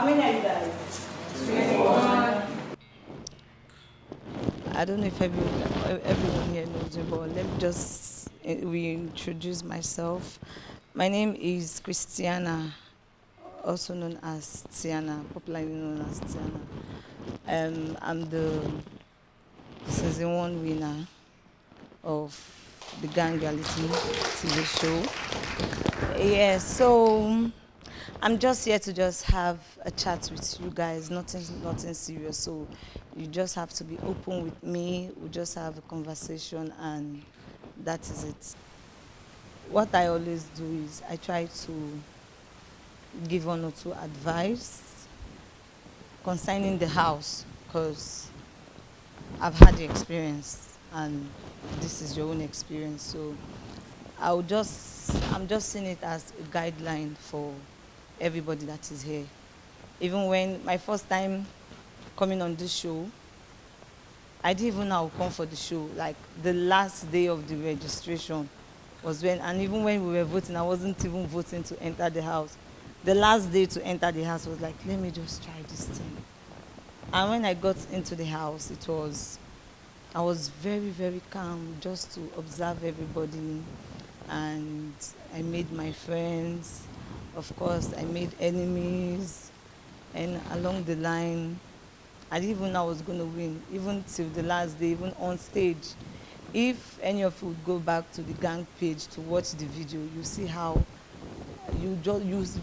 How many are you guys? 21. I don't know if everyone here knows me, but let me just reintroduce myself. My name is Christiana, also known as Tiana, popularly known as Tiana. I'm the season 1 winner of the Gang reality TV show. Yeah, so I'm just here to just have a chat with you guys, nothing serious. So you just have to be open with me. We just have a conversation, and that is it. What I always do is I try to give one or two advice concerning the house, because I've had the experience and this is your own experience. So I'm just seeing it as a guideline for everybody that is here. Even when my first time coming on this show, I didn't even know I would come for the show. Like the last day of the registration was when, and even when we were voting, I wasn't even voting to enter the house. The last day to enter the house was like, let me just try this thing. And when I got into the house, I was very, very calm just to observe everybody. And I made my friends. Of course, I made enemies. And along the line, I didn't even know I was going to win, even till the last day, even on stage. If any of you would go back to the gang page to watch the video, you see how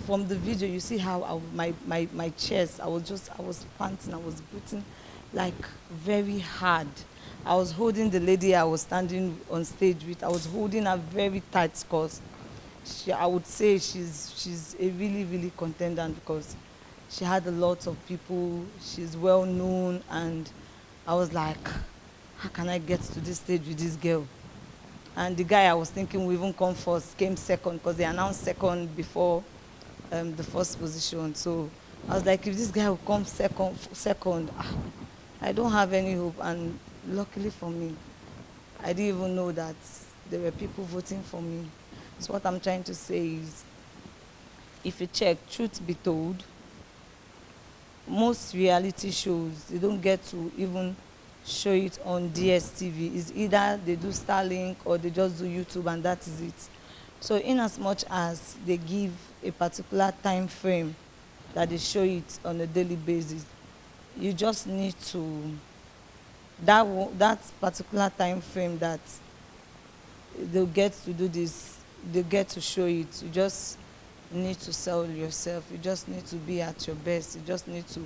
from the video, you see how my chest, I was panting, I was breathing like very hard. I was holding the lady I was standing on stage with. I was holding her very tight because I would say she's a really, really contender, because she had a lot of people. She's well known, and I was like, how can I get to this stage with this girl? And the guy I was thinking would even come first came second, because they announced second before the first position. So I was like, if this guy will come second, I don't have any hope. And luckily for me, I didn't even know that there were people voting for me. So what I'm trying to say is, if you check, truth be told, most reality shows, they don't get to even show it on DSTV. It's either they do Starlink or they just do YouTube, and that is it. So in as much as they give a particular time frame that they show it on a daily basis, you just need to, that particular time frame that they'll get to do this, they get to show it, you just need to sell yourself. You just need to be at your best. You just need to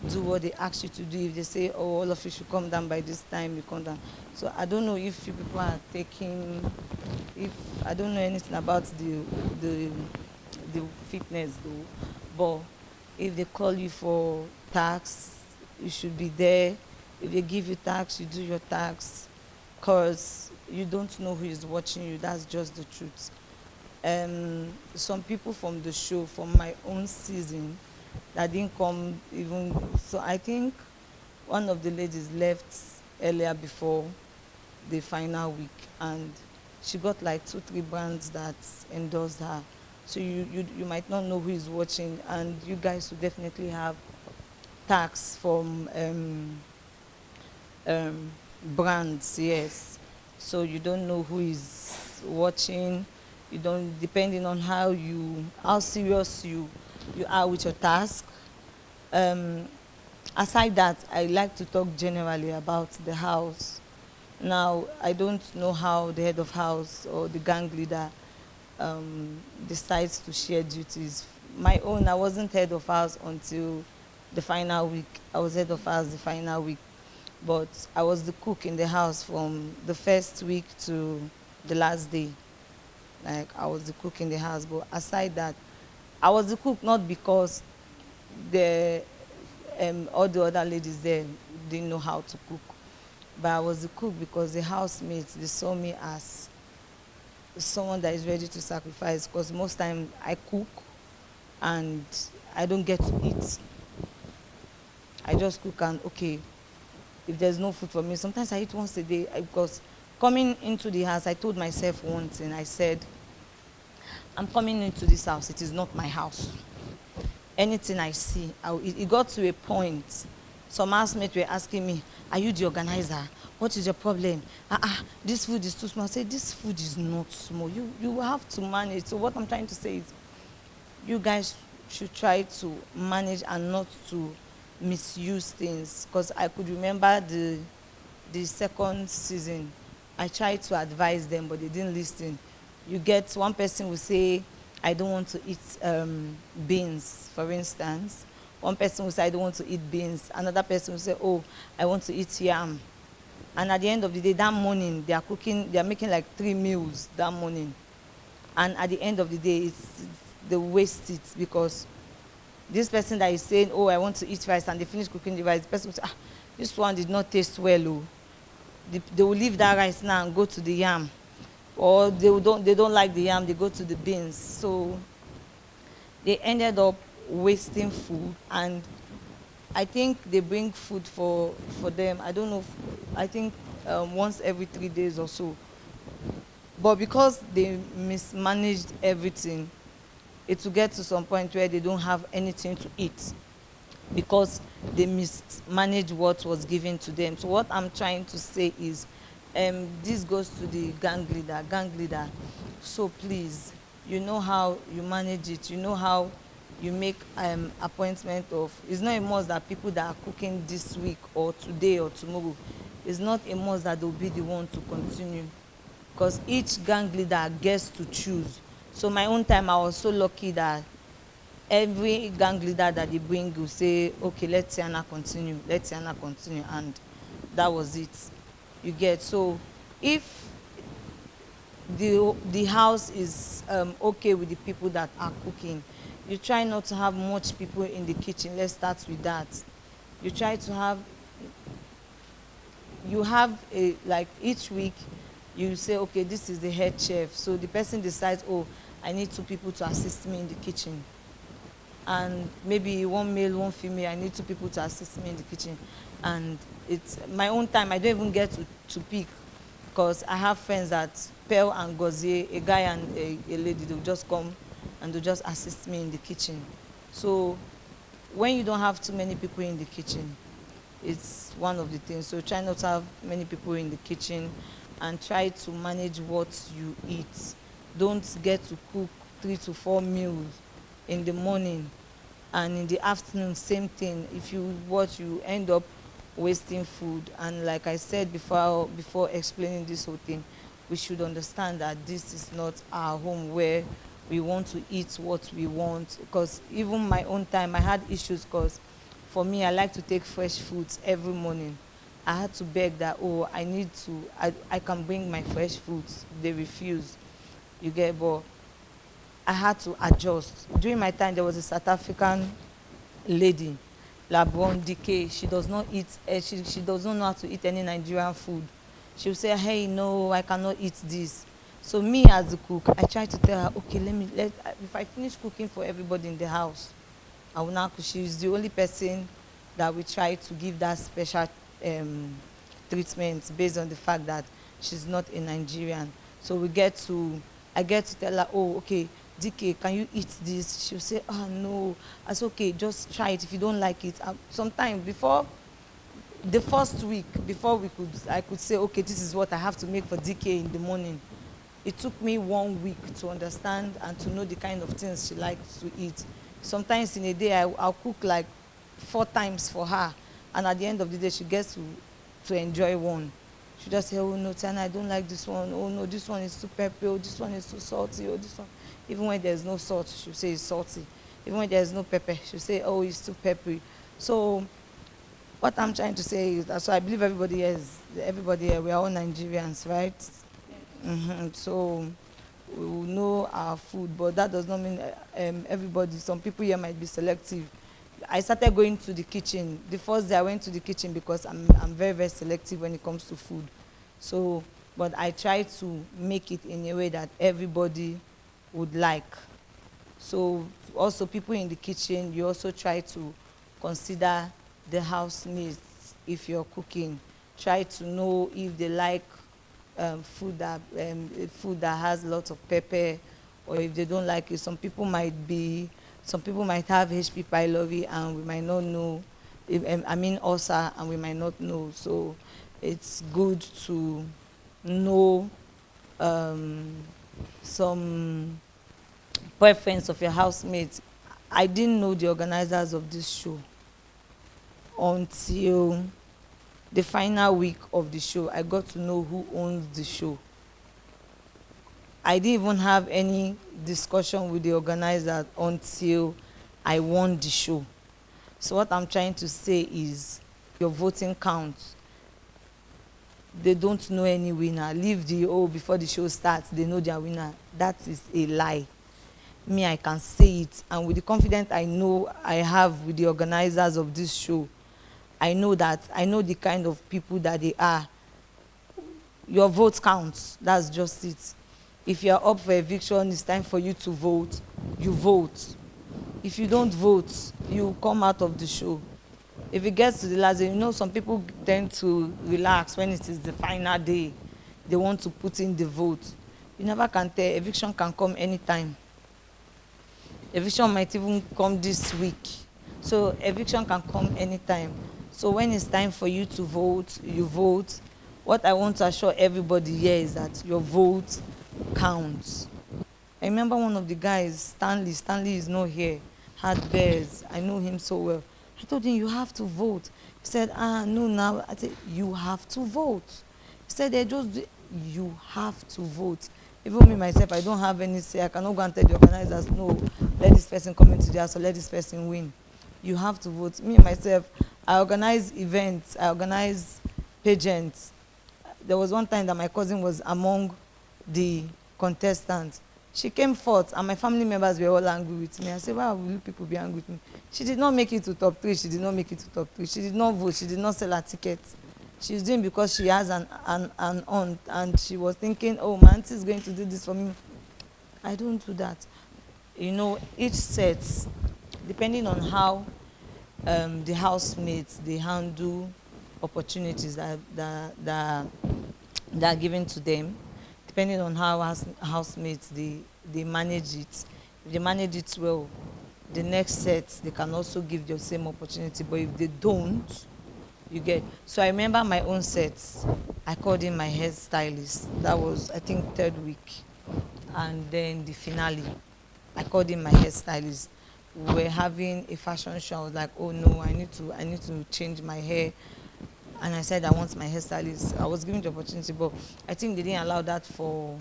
do what they ask you to do. If they say, oh, all of you should come down by this time, you come down. So I don't know if you people are taking, if I don't know anything about the fitness though, but if they call you for tax, you should be there. If they give you tax, you do your tax, because you don't know who is watching you. That's just the truth. Some people from the show, from my own season, that didn't come even. So I think one of the ladies left earlier before the final week, and she got like 2-3 brands that endorsed her. So you might not know who is watching, and you guys will definitely have tax from brands, yes. So you don't know who is watching. You don't, depending on how serious you are with your task. Aside that, I like to talk generally about the house. Now, I don't know how the head of house or the gang leader decides to share duties. My own, I wasn't head of house until the final week. I was head of house the final week. But I was the cook in the house from the first week to the last day. Like, I was the cook in the house. But aside that, I was the cook not because all the other ladies there didn't know how to cook. But I was the cook because the housemates, they saw me as someone that is ready to sacrifice, because most time I cook and I don't get to eat. I just cook and, okay, if there's no food for me, sometimes I eat once a day, because coming into the house, I told myself one thing. I said, I'm coming into this house. It is not my house. anything I see, it got to a point. Some housemates were asking me, "Are you the organizer? What is your problem? This food is too small." I said, "This food is not small. You have to manage." So what I'm trying to say is, you guys should try to manage and not to misuse things. Because I could remember the second season, I tried to advise them, but they didn't listen. You get one person will say, "I don't want to eat beans," for instance. One person will say, "I don't want to eat beans." Another person will say, "Oh, I want to eat yam." And at the end of the day, that morning, they are making like 3 meals that morning. And at the end of the day, they waste it, because this person that is saying, "Oh, I want to eat rice," and they finish cooking the rice, the person will say, "This one did not taste well, oh." They will leave that rice now and go to the yam, or they don't like the yam, they go to the beans. So they ended up wasting food. And I think they bring food for them, I don't know, I think once every 3 days or so. But because they mismanaged everything, it will get to some point where they don't have anything to eat, because they mismanaged what was given to them. So what I'm trying to say is, this goes to the gang leader. So please, you know how you manage it, you know how you make appointment of. It's not a must that people that are cooking this week or today or tomorrow, it's not a must that they'll be the one to continue, because each gang leader gets to choose. So my own time, I was so lucky that every gang leader that they bring will say, "Okay, let Tiana continue, let Tiana continue," and that was it. You get. So if the house is okay with the people that are cooking, you try not to have much people in the kitchen. Let's start with that. You try to have, you have a, like, each week you say, "Okay, this is the head chef," so the person decides, "Oh, I need 2 people to assist me in the kitchen, and maybe one male, one female. I need 2 people to assist me in the kitchen." And it's my own time, I don't even get to pick, because I have friends that Pearl and Gozie, a guy and a lady, they'll just come and they'll just assist me in the kitchen. So when you don't have too many people in the kitchen, it's one of the things. So try not to have many people in the kitchen, and try to manage what you eat. Don't get to cook 3 to 4 meals in the morning, and in the afternoon same thing. If you watch, you end up wasting food. And like I said before explaining this whole thing, we should understand that this is not our home where we want to eat what we want. Because even my own time, I had issues, because for me, I like to take fresh fruits every morning. I had to beg that, "Oh, I need to, I can bring my fresh fruits." They refuse. You get. But I had to adjust. During my time, there was a South African lady, Labron DK. She does not eat, she does not know how to eat any Nigerian food. She will say, "Hey, no, I cannot eat this." So me as the cook, I try to tell her, "Okay, if I finish cooking for everybody in the house, I will now cook." She is the only person that we try to give that special um, treatment, based on the fact that she's not a Nigerian. So I get to tell her, "Oh, okay, DK, can you eat this?" She'll say, "Oh, no." I said, "Okay, just try it. If you don't like it." Sometimes before the first week, before I could say, "Okay, this is what I have to make for DK in the morning." It took me 1 week to understand and to know the kind of things she likes to eat. Sometimes in a day, I'll cook like 4 times for her, and at the end of the day, she gets to enjoy one. She just say, "Oh no, Tiana, I don't like this one. Oh no, this one is too peppery. Oh, this one is too salty. Oh, this one." Even when there's no salt, she'll say it's salty. Even when there's no pepper, she'll say, "Oh, it's too peppery." So what I'm trying to say is that, so I believe everybody here, we are all Nigerians, right? So we will know our food, but that does not mean everybody. Some people here might be selective. I started going to the kitchen. The first day I went to the kitchen, because I'm very, very selective when it comes to food. So, but I try to make it in a way that everybody would like. So also people in the kitchen, you also try to consider the housemates if you're cooking. Try to know if they like food that has lots of pepper, or if they don't like it. Some people might be Some people might have HP pylori and we might not know. I mean ulcer and we might not know. So it's good to know um, some preference of your housemates. I didn't know the organizers of this show until the final week of the show. I got to know who owns the show. I didn't even have any discussion with the organizer until I won the show. So what I'm trying to say is your voting counts. They don't know any winner. Leave the before the show starts, they know their winner. That is a lie. Me, I can say it, and with the confidence I know I have with the organizers of this show, I know that I know the kind of people that they are. Your vote counts. That's just it. If you are up for eviction, it's time for you to vote. You vote. If you don't vote, you come out of the show. If it gets to the last day, some people tend to relax when it is the final day. They want to put in the vote. You never can tell. Eviction can come anytime. Eviction might even come this week. So eviction can come anytime. So when it's time for you to vote, you vote. What I want to assure everybody here is that your vote counts. I remember one of the guys, Stanley. Stanley is not here. Had bears. I know him so well. I told him, you have to vote. He said, no, now. I said, you have to vote. He said, you have to vote. Even me, myself, I don't have any say. I cannot go and tell the organizers, no, let this person come into the house or let this person win. You have to vote. Me, myself, I organize events. I organize pageants. There was one time that my cousin was among the contestants. She came forth and my family members were all angry with me. I said, why will you people be angry with me? She did not make it to top 3. She did not make it to top 3. She did not vote. She did not sell her ticket. She's doing because she has an aunt and she was thinking, oh, my auntie is going to do this for me. I don't do that. Each set, depending on how the housemates, they handle opportunities that are given to them, depending on how housemates they manage it. If they manage it well, the next set they can also give the same opportunity. But if they don't, you get. So I remember my own sets. I called in my hairstylist. That was, I think, third week, and then the finale. I called in my hairstylist. We were having a fashion show. I was like, oh no, I need to change my hair. And I said I want my hairstylist. I was given the opportunity, but I think they didn't allow that for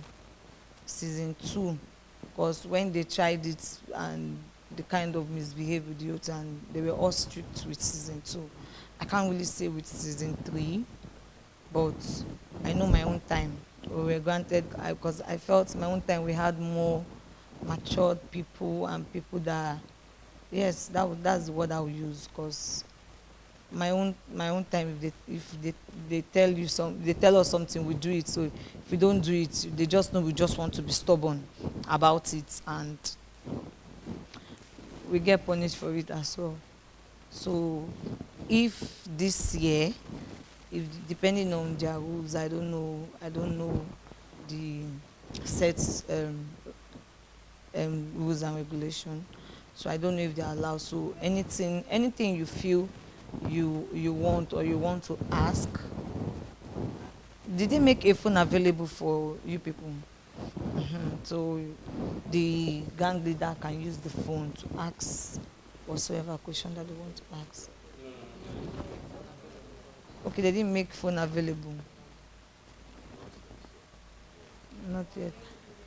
season 2, because when they tried it and the kind of misbehaved with the youth, and they were all strict with season 2. I can't really say with season 3, but I know my own time. We were granted, because I felt my own time we had more matured people and people that, yes, that's the word I will use, because my own time, if they tell us something, we do it. So if we don't do it, they just know we just want to be stubborn about it, and we get punished for it as well. So if this year, if depending on their rules, I don't know the sets rules and regulation. So I don't know if they allow. So anything you feel you want or you want to ask. Did they make a phone available for you people? So the gang leader can use the phone to ask whatsoever question that they want to ask. Okay, they didn't make phone available. Not yet.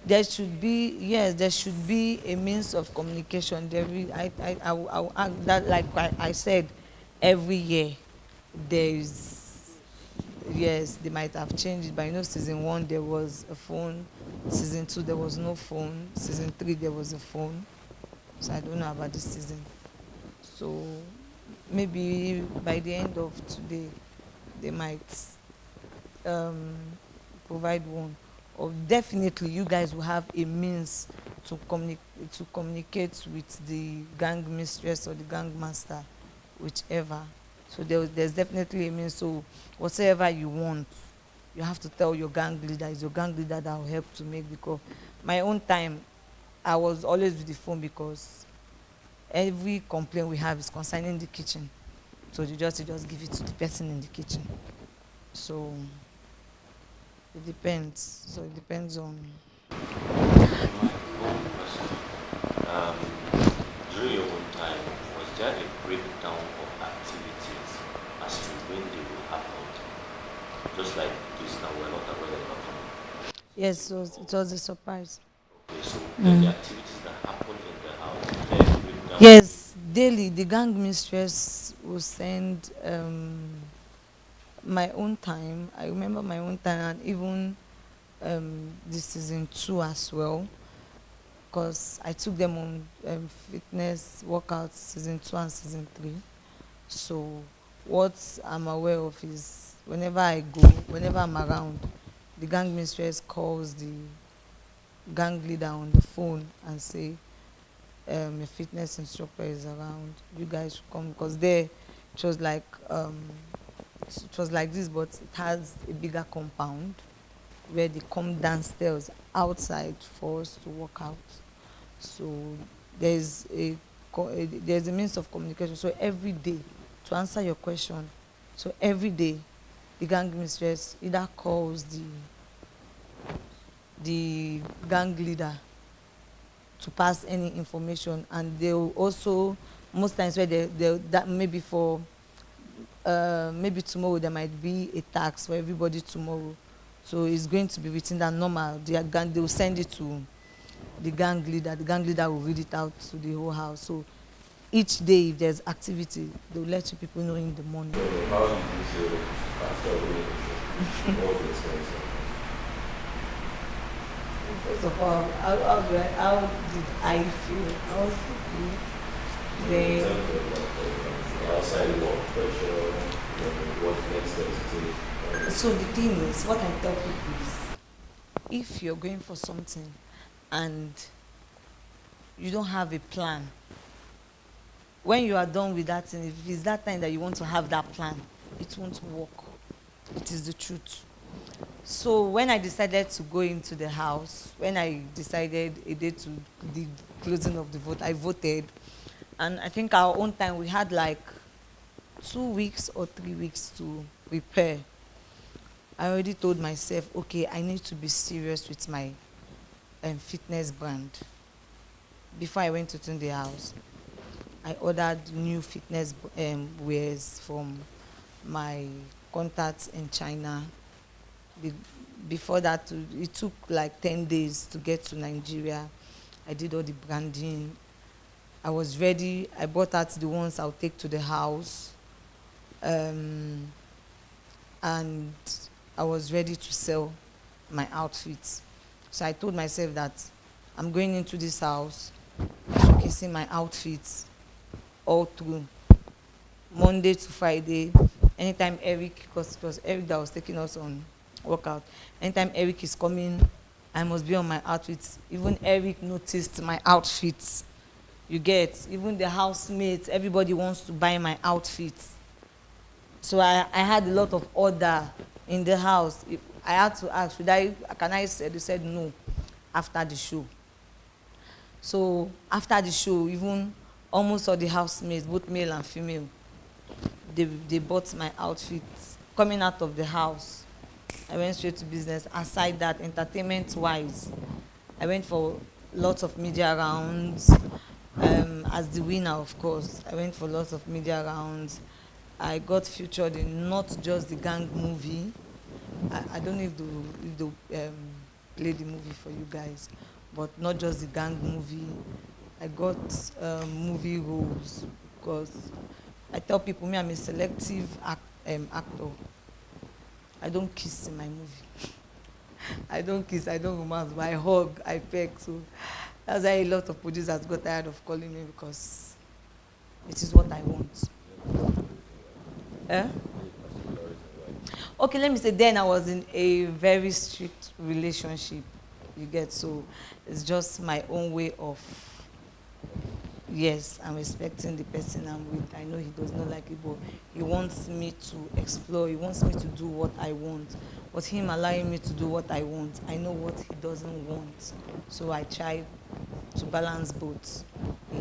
There should be a means of communication. I will ask that, like I said, every year there is. Yes, they might have changed it, but season 1 there was a phone, season 2 there was no phone, season 3 there was a phone. So I don't know about this season. So maybe by the end of today they might provide one. Or definitely you guys will have a means to communicate with the gang mistress or the gang master, whichever. So there's definitely a means. So whatever you want, you have to tell your gang leader. It's your gang leader that will help to make. Because my own time, I was always with the phone, because every complaint we have is concerning the kitchen. So you just give it to the person in the kitchen. So it depends. So it depends on. My own question. Um, During your own time, was there a breakdown of activities as to when they will happen? Just like this now, we're not aware they're not coming. Yes, so it was a surprise. Okay, so then the activities that happen in the house, is there a breakdown? Yes, daily the gang mistress will send my own time. I remember my own time, and even the season two as well, because I took them on fitness workouts season two and season three. So what I'm aware of is whenever I go, whenever I'm around, the gang mistress calls the gang leader on the phone and say, a fitness instructor is around. You guys should come, because there it was like it was like this, but it has a bigger compound where they come downstairs outside for us to work out. So there's there's a means of communication. So every day, to answer your question, so every day the gang mistress either calls the gang leader to pass any information, and they will also, most times where they that maybe for maybe tomorrow there might be a tax for everybody tomorrow, so it's going to be written that normal, they will send it to the gang leader will read it out to the whole house. So each day if there's activity, they will let you people know in the morning. So how did you feel after winning the show? What was the experience like? First of all, how did I feel? I was happy. In Then terms of like outside work pressure, what next steps to take? so the thing is, what I tell people is, if you're going for something and you don't have a plan, when you are done with that thing, if it's that time that you want to have that plan, it won't work. It is the truth. So when I decided to go into the house, when I decided a day to the closing of the vote, I voted. And I think our own time, we had like 2 weeks or 3 weeks to prepare. I already told myself, okay, I need to be serious with my fitness brand. Before I went to the house, I ordered new fitness wears from my contacts in China. The, Before that, it took like 10 days to get to Nigeria. I did all the branding. I was ready. I bought out the ones I'll take to the house. Um, and I was ready to sell my outfits. So I told myself that I'm going into this house showcasing my outfits all through Monday to Friday. Anytime Eric, because it was Eric that was taking us on workout. Anytime Eric is coming, I must be on my outfits. Even Eric noticed my outfits. You get, even the housemates, everybody wants to buy my outfits. So I had a lot of order in the house. I had to ask, can I sell? They said no after the show. So after the show, even almost all the housemates, both male and female, they bought my outfits. Coming out of the house, I went straight to business. Aside that, entertainment wise, I went for lots of media rounds. As the winner, of course, I went for lots of media rounds. I got featured in not just the gang movie. I don't know if they play the movie for you guys, but not just the gang movie. I got movie roles, because I tell people, me, I'm a selective actor. I don't kiss in my movie. I don't kiss, I don't romance, but I hug, I peck. So that's why a lot of producers got tired of calling me, because it is what I want. Eh? Okay, let me say, then I was in a very strict relationship. You get, so it's just my own way of, yes, I'm respecting the person I'm with. I know he does not like it, but he wants me to explore. He wants me to do what I want. But him allowing me to do what I want, I know what he doesn't want. So I try to balance both.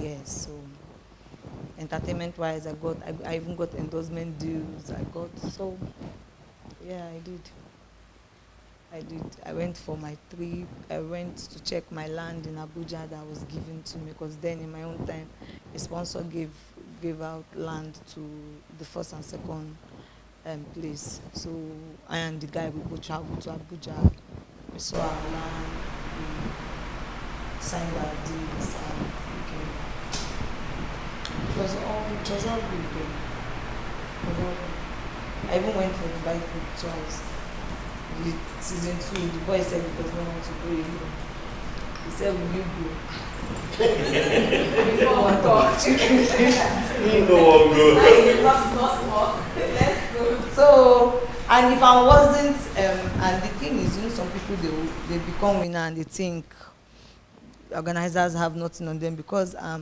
Yes, so entertainment wise. I even got endorsement deals. Yeah, I did. I went for my trip. I went to check my land in Abuja that was given to me, because then in my own time, a sponsor gave out land to the first and second place. So I and the guy, we both traveled to Abuja. We saw our land. We signed our deeds and we came back. It was all good though. It was all good. I even went for the bike trip twice. The season 2, the boy said he does not want to go alone. He said, will you go? Before one talk. You know what, go. Let's go. So, and if I wasn't, and the thing is, some people, they become winner and they think organizers have nothing on them, because I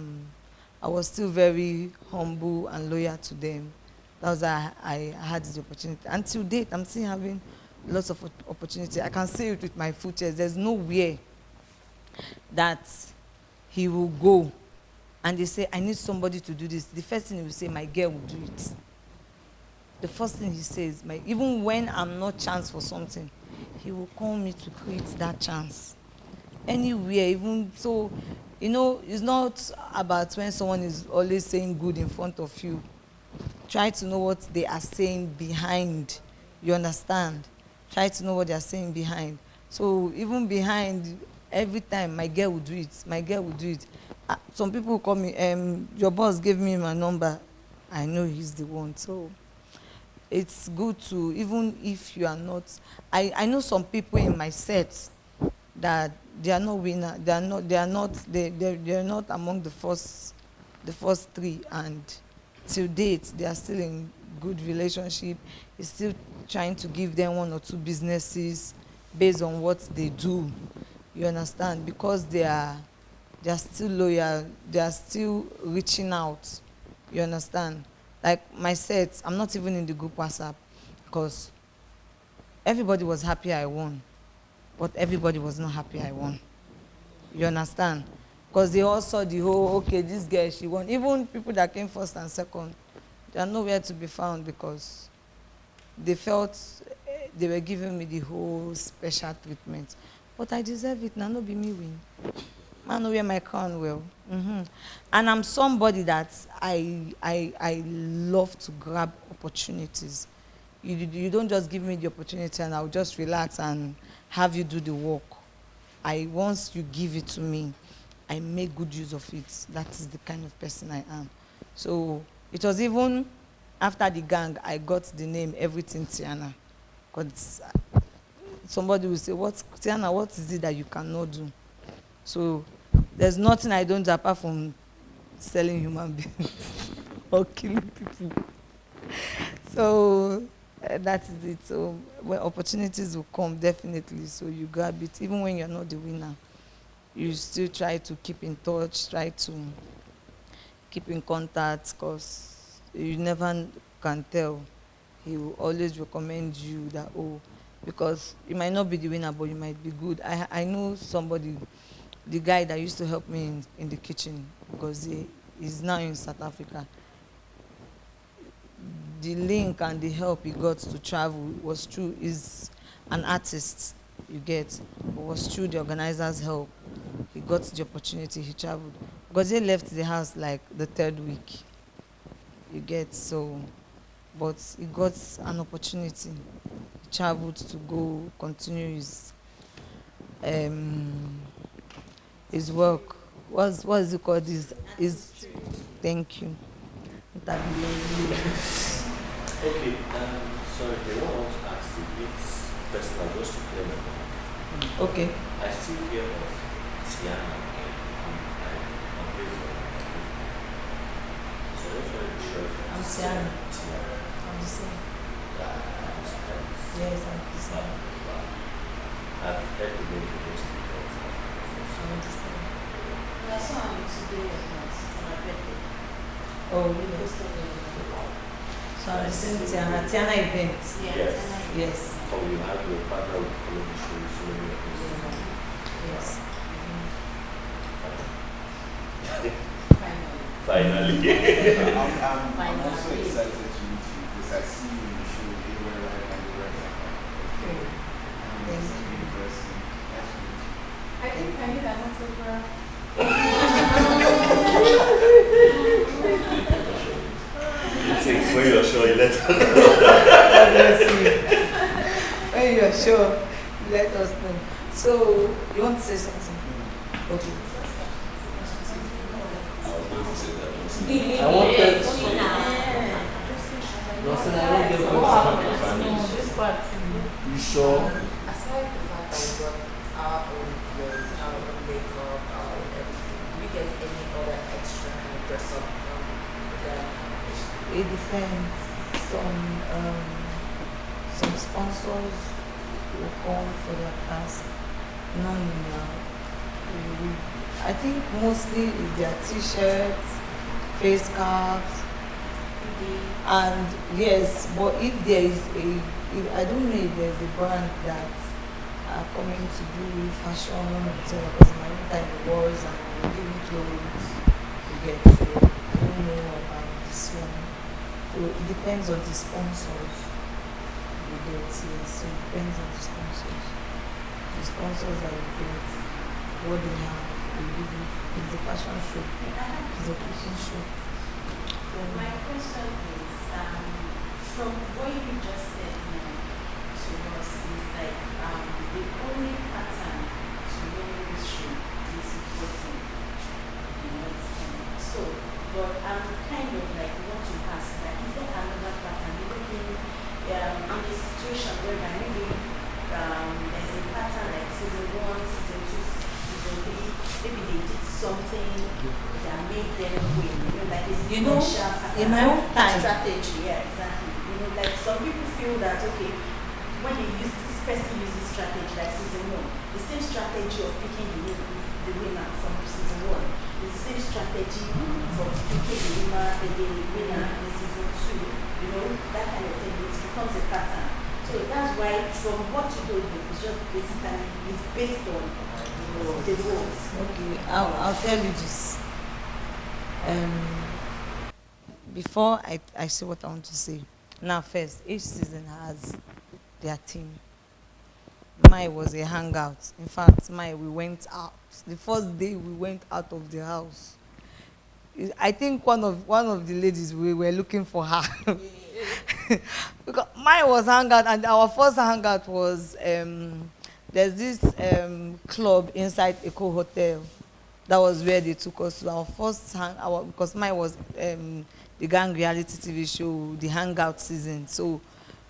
was still very humble and loyal to them. That was why I had the opportunity. Until date, I'm still having lots of opportunity. I can say it with my full chest. There's nowhere that he will go and they say, I need somebody to do this. The first thing he will say, my girl will do it. The first thing he says, even when I'm not chance for something, he will call me to create that chance. Anywhere, even so, it's not about when someone is always saying good in front of you. Try to know what they are saying behind. You understand? Try to know what they are saying behind. So even behind, every time, my girl will do it. My girl will do it. Some people will call me, your boss gave me my number. I know he's the one. So it's good to, even if you are not, I know some people in my set that they are not winner. They are not among the first 3, and till date they are still in good relationship. He's still trying to give them 1 or 2 businesses based on what they do. You understand? Because they are still loyal. They are still reaching out. You understand? Like my set, I'm not even in the group WhatsApp, because everybody was happy I won, but everybody was not happy I won. You understand? Because they all saw the whole, okay, this girl, she won. Even people that came first and second, they are nowhere to be found, because they felt they were giving me the whole special treatment. But I deserve it. Now, no be me win. I know where my crown well. And I'm somebody that I love to grab opportunities. You don't just give me the opportunity and I'll just relax and have you do the work. Once you give it to me, I make good use of it. That is the kind of person I am. So it was even after the gang I got the name Everything Tiana. Because somebody will say, Tiana, what is it that you cannot do? So there's nothing I don't do apart from selling human beings or killing people. So that is it. So when opportunities will come, definitely. So you grab it. Even when you're not the winner, you still try to keep in touch, try to keep in contact, because you never can tell. He will always recommend you that, because you might not be the winner, but you might be good. I know somebody, the guy that used to help me in the kitchen, because he's now in South Africa. The link and the help he got to travel was through, is an artist, you get, but was through the organizer's help. He got the opportunity, he traveled. Because he left the house like the 3rd week, you get, so, but he got an opportunity. He traveled to go continue his work. What is it called? Thank you. Okay, sorry, the one I want to ask you, it's personal, just to clear my mind. Okay. I still hear of Tiana on Facebook. So that's why I'm sure. I'm Tiana. Tiana. I'm the same. I'm surprised. Yes, I'm the same. I've heard the name of those people. I'm the same. I saw him today on my birthday. Oh, really? So I'm the same Tiana. Tiana events. Yes. Yes. Oh, you have your partner with comedy shows, so many of those. Yes. Finally. Finally. I'm also excited to meet you because I see you in the show everywhere right and the right. Okay. Thank It's you. interesting. Nice to meet you. I think I need an autograph. When you're sure, you let us know. God bless you. When you are sure, let us know. So, you want to say something? Okay. I was going to say that. I wanted Yeah. Nothing, I don't get What what happened? No, this part. You sure? Aside the fact that we got our own clothes, our own makeup, our own everything, do we get any other extra kind of dress up from the It depends. Some sponsors will come for their task. None now. I think mostly is their t-shirts, face caps, and yes, but if there is I don't know if there's a brand that are coming to do fashion, whatever, because my own time was and we're giving clothes to get. So I don't know about this one. So it depends on the sponsors you get. Yes, so it depends on the sponsors. The sponsors that you get, what they have, they give you. It's a fashion show. It's a cooking show. So, My question is, from what you just said now to us is like the only pattern to wearing this shoe is important. You know, so, but I'm kind of like want to ask that is there another pattern? Maybe in a situation where maybe there's a pattern like season 1, season 2, season 3, maybe they did something that made them win. You know, like a You know, special pattern. in my own time, Strategy, yeah, exactly. You know, like some people feel that okay, when they use this person uses strategy like season 1, the same strategy of picking the winner from season 1 is the same strategy for picking the winner in season 2. You know, that kind of thing. It becomes a pattern. So that's why from what you do, it's just basically it's based on the rules. okay, I'll tell you this. Before I say what I want to say. Now first, each season has their theme. Mine was a hangout. In fact, we went out. The first day we went out of the house. I think one of the ladies, we were looking for her. Because mine was hangout, and our first hangout was there's this club inside Eco Hotel. That was where they took us to our first because mine was the gang reality TV show, the hangout season. So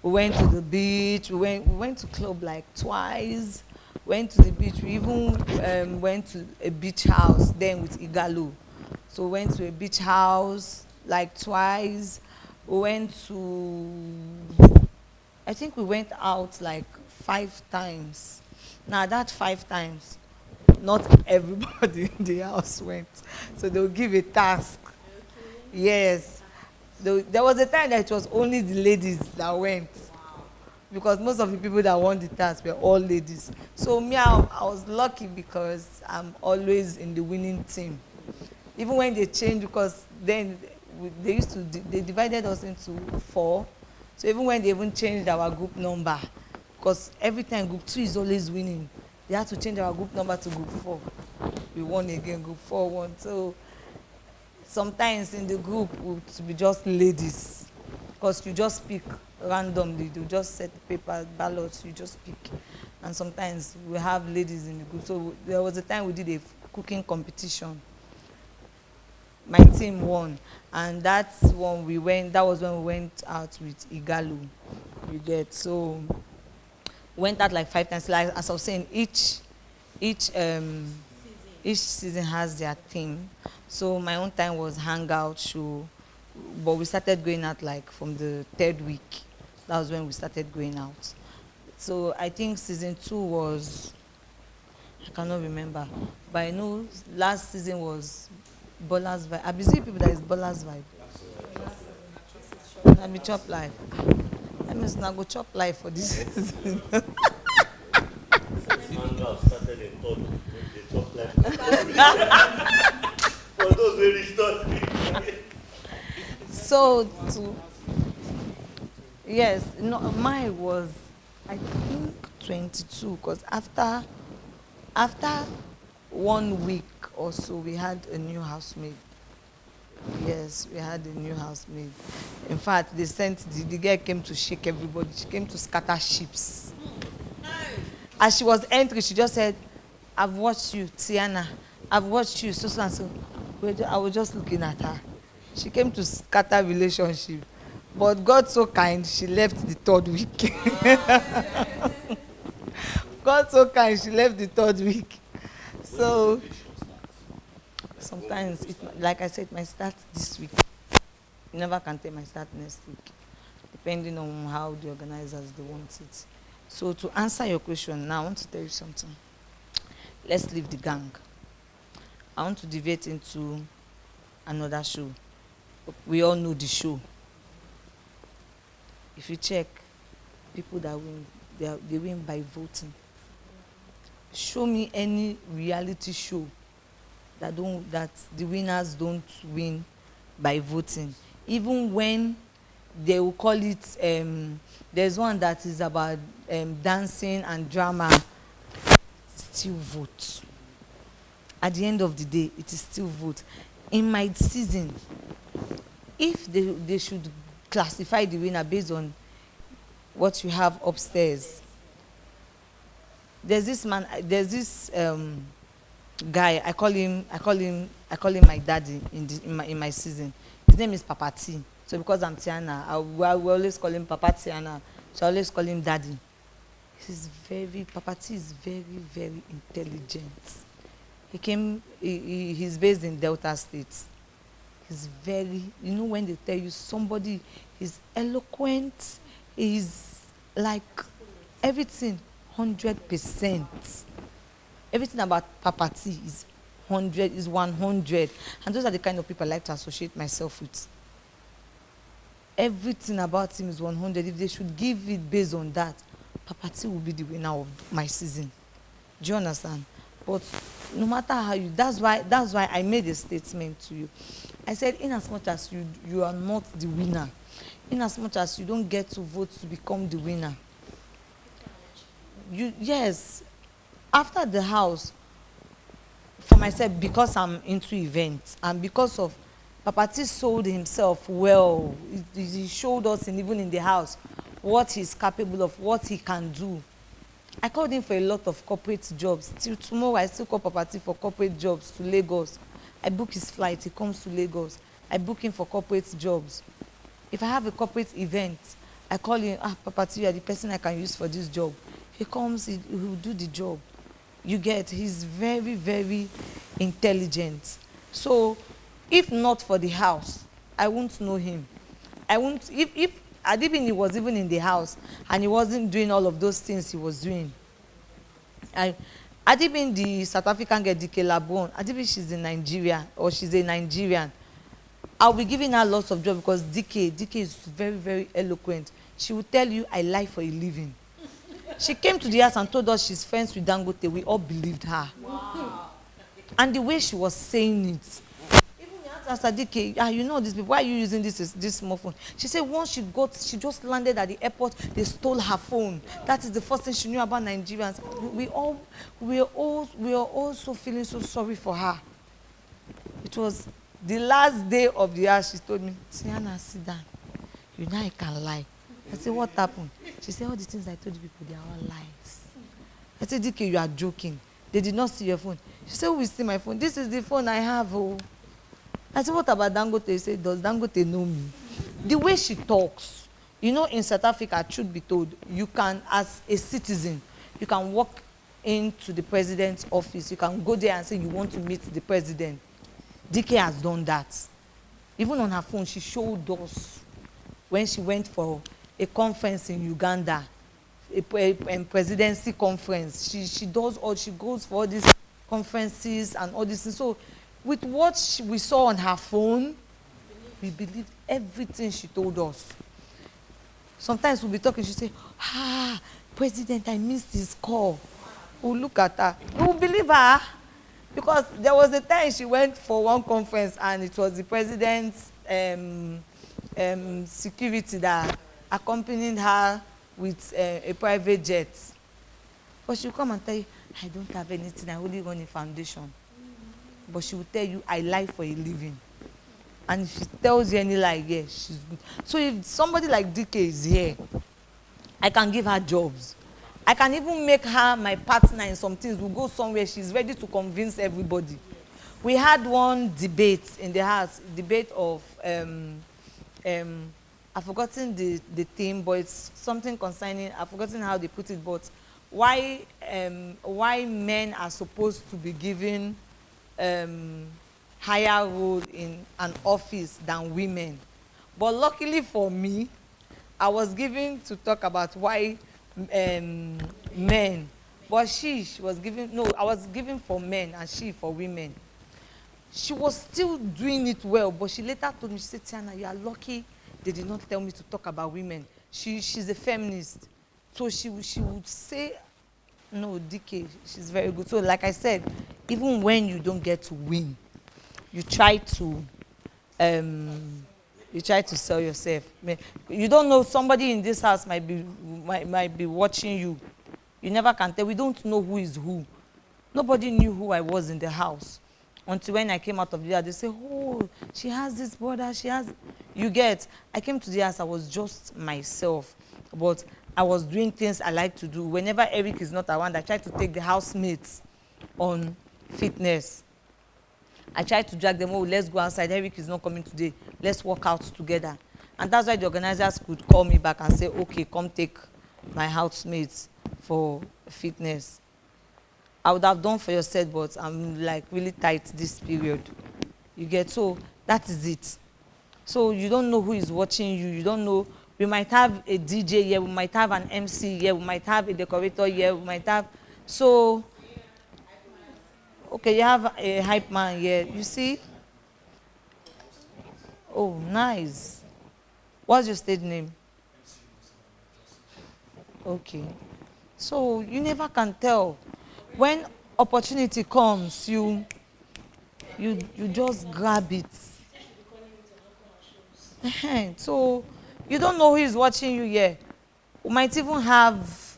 we went to the beach. We went to club like twice. Went to the beach. We even went to a beach house then with Igalo. So we went to a beach house like twice. We went to, I think we went out like 5 times. Now that 5 times, not everybody in the house went. So they'll give a task. Yes. There was a time that it was only the ladies that went. Because most of the people that won the task were all ladies. So me, I was lucky because I'm always in the winning team. Even when they changed, because then they divided us into 4. So even when they even changed our group number, because every time group 2 is always winning, they had to change our group number to group 4. We won again, group 4 won. So sometimes in the group it would be just ladies, because you just pick randomly. You just set the paper ballots, you just pick. And sometimes we have ladies in the group. So there was a time we did a cooking competition. My team won, and that was when we went out with Igalo. You get, so went out like 5 times. Like as I was saying, each season has their theme. So my own time was hangout show, but we started going out like from the 3rd week. That was when we started going out. So I think season 2 was, I cannot remember, but I know last season was Bola's Vibe. I believe people that is Bola's Vibe. I be chop life. That means I go chop life for this season. Hangout started in third. They chop life. For those very start. So to yes, no, mine was I think 22 because after 1 week or so we had a new housemaid. Yes, we had a new housemaid. In fact, they sent the girl came to shake everybody. She came to scatter ships. As she was entering, she just said, "I've watched you, Tiana. I've watched you, so and so." I was just looking at her. She came to scatter relationship, but God so kind, she left the third week. God so kind, she left the third week. When does your So vacation start? Like sometimes, like I said, it might start this week. You never can tell, it might start next week, depending on how the organizers they want it. So to answer your question now, I want to tell you something. Let's leave the gang. I want to deviate into another show. We all know the show. If you check, people that win, they win by voting. Show me any reality show that the winners don't win by voting. Even when they will call it, there's one that is about dancing and drama, still vote. At the end of the day, it is still vote. In my season, if they should classify the winner based on what you have upstairs, there's this guy, I call him my daddy in my season. His name is Papa T. So because I'm Tiana, we always call him Papa Tiana. So I always call him daddy. Papa T is very, very intelligent. He's based in Delta State. He's very, when they tell you somebody is eloquent, is like everything 100%. Everything about Papa T is 100, and those are the kind of people I like to associate myself with. Everything about him is 100. If they should give it based on that, Papa T will be the winner of my season. Do you understand? But no matter how that's why I made a statement to you. I said, in as much as you are not the winner, in as much as you don't get to vote to become the winner, yes, after the house, for myself, because I'm into events and because of Papa T sold himself well, he showed us even in the house what he's capable of, what he can do. I called him for a lot of corporate jobs. Till tomorrow, I still call Papa T for corporate jobs to Lagos. I book his flight, he comes to Lagos. I book him for corporate jobs. If I have a corporate event, I call him, Papa T, you are the person I can use for this job. He comes, he will do the job. He's very, very intelligent. So, if not for the house, I won't know him. If Adibini was even in the house and he wasn't doing all of those things he was doing, Adibin, the South African girl, Dike Labon, Adibin, she's in Nigeria, or she's a Nigerian, I'll be giving her lots of jobs because Dike is very, very eloquent. She will tell you, I lie for a living. She came to the house and told us she's friends with Dangote. We all believed her. Wow. And the way she was saying it, even the answer, Dike, you know these people, why are you using this small phone? She said once she just landed at the airport, they stole her phone. That is the first thing she knew about Nigerians. We are also feeling so sorry for her. It was the last day of the year. She told me, Tiana, sit down. You know I can lie. I said, what happened? She said, all the things I told you people, they are all lies. I said, DK, you are joking. They did not see your phone. She said, who will see my phone? This is the phone I have. Oh. I said, what about Dangote? She said, does Dangote know me? The way she talks, in South Africa, truth be told, you can, as a citizen, you can walk into the president's office. You can go there and say you want to meet the president. DK has done that. Even on her phone, she showed us when she went for a conference in Uganda, a presidency conference. She goes for all these conferences and all this. And so with what we saw on her phone, we believed everything she told us. Sometimes we'll be talking, she'll say, President, I missed his call. We'll look at her. We'll believe her. Because there was a time she went for one conference and it was the president's security that accompanied her with a private jet. But she will come and tell you, I don't have anything, I only run a foundation. But she will tell you, I lie for a living. And if she tells you any lie, yeah, she's good. So if somebody like DK is here, I can give her jobs. I can even make her my partner in some things. We'll go somewhere, she's ready to convince everybody. We had one debate in the house, debate of, I've forgotten the theme, but it's something concerning, I've forgotten how they put it, but why men are supposed to be given higher role in an office than women. But luckily for me, I was given to talk about why men, but she was given, no, I was given for men and she for women. She was still doing it well, but she later told me, she said, Tiana, you are lucky they did not tell me to talk about women. She's a feminist. So she would say, no, DK, she's very good. So like I said, even when you don't get to win, you try to sell yourself. You don't know, somebody in this house might be watching you. You never can tell. We don't know who is who. Nobody knew who I was in the house until when I came out of the house. They say, oh, she has this brother, she has, you get. I came to the house, I was just myself, but I was doing things I like to do. Whenever Eric is not around, I try to take the housemates on fitness. I try to drag them, oh, let's go outside. Eric is not coming today. Let's work out together. And that's why the organizers could call me back and say, okay, come take my housemates for fitness. I would have done for yourself, but I'm like really tight this period. You get, so that is it. So you don't know who is watching you. You don't know. We might have a DJ here. We might have an MC here. We might have a decorator here. We might have, so, okay, you have a hype man here. You see? Oh, nice. What's your stage name? Okay. So you never can tell. When opportunity comes, you just grab it. So you don't know who is watching you here. We might even have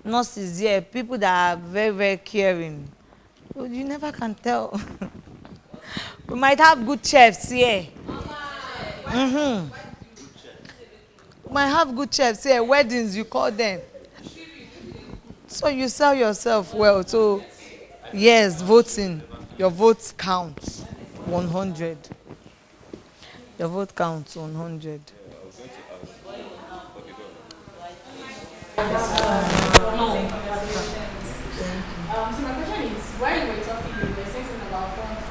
nurses here, people that are very, very caring. So you never can tell. We might have good chefs here. We might have good chefs here. Weddings, you call them. So you sell yourself well. So yes, voting. Your vote counts 100. Your vote counts 100. So my question is, while you were talking, you were saying something about phone.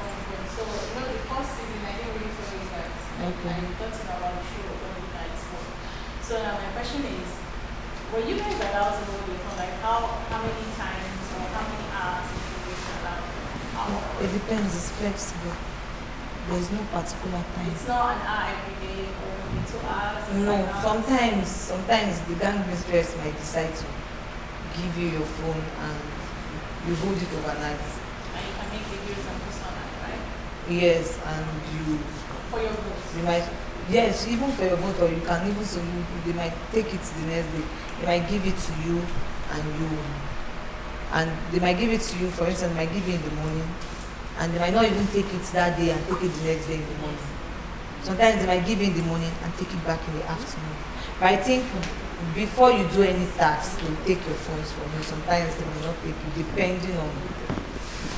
So, the first season, I didn't really follow you guys. Okay. And you talked about the show all you guys for. So now my question is, were you guys allowed to hold your phone? Like how many times or how many hours did you were allowed? It depends, it's flexible. There's no particular time. It's not an hour every day or maybe 2 hours. No, 5 hours. sometimes the gang mistress might decide to give you your phone and you hold it overnight. And you can make videos and post on that, right? Yes, and For your books. you might, yes, even for your vote, or you can even, so they might take it the next day. They might give it to you and they might give it to you, for instance, they might give you in the morning, and they might not even take it that day and take it the next day in the morning. Sometimes they might give you in the morning and take it back in the afternoon. But I think before you do any task, to take your phones from you. Sometimes they may not take you, depending on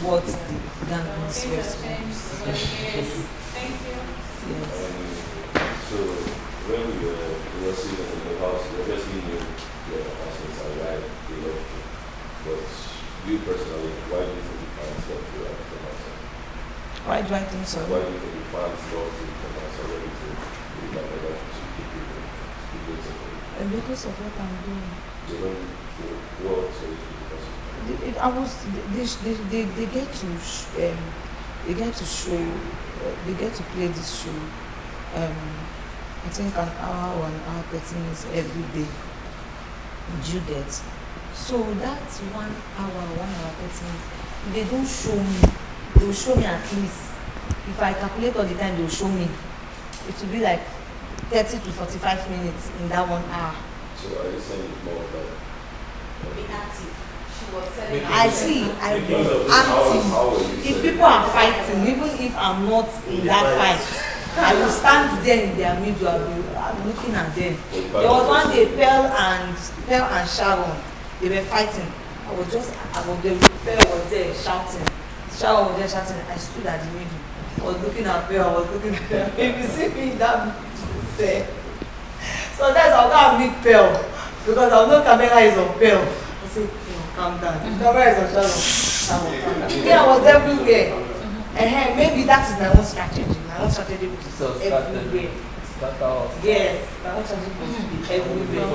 what the gang mistress wants. Thank you. Yes. So when we were sitting in the house, we obviously knew your husbands are right, they love you. But you personally, why do you think the fans love you right from outside? Why do I think so? Why do you think the fans love you from outside ready to be like that to keep people speaking? And because of what I'm doing. They don't work so because They get to show, they get to play this show. I think an hour or an hour 30 minutes every day. Do you get? So that's 1 hour, 1 hour 30 minutes. They don't show me. They will show me at least. If I calculate all the time, they will show me. It will be like 30 to 45 minutes in that 1 hour. So are you saying it's more like Be active. She was telling Because- I us. see, I because of was this, how active. will you If say people are fighting, even if I'm not in that fight, I will stand there in their middle. I'm looking at them. There was one day, Pearl and Sharon, they were fighting. Pearl was there shouting. Sharon was there shouting. I stood at the middle. I was looking at Pearl. I was looking at them. If you see me in that middle, so that's how I meet Pearl, because I know camera is on Pearl. I say, calm down. The camera is on Sharon. Calm down. Yeah, I was everywhere. Maybe that is my own strategy. My own strategy was So everywhere. start out. Yes, my own strategy was to be everywhere.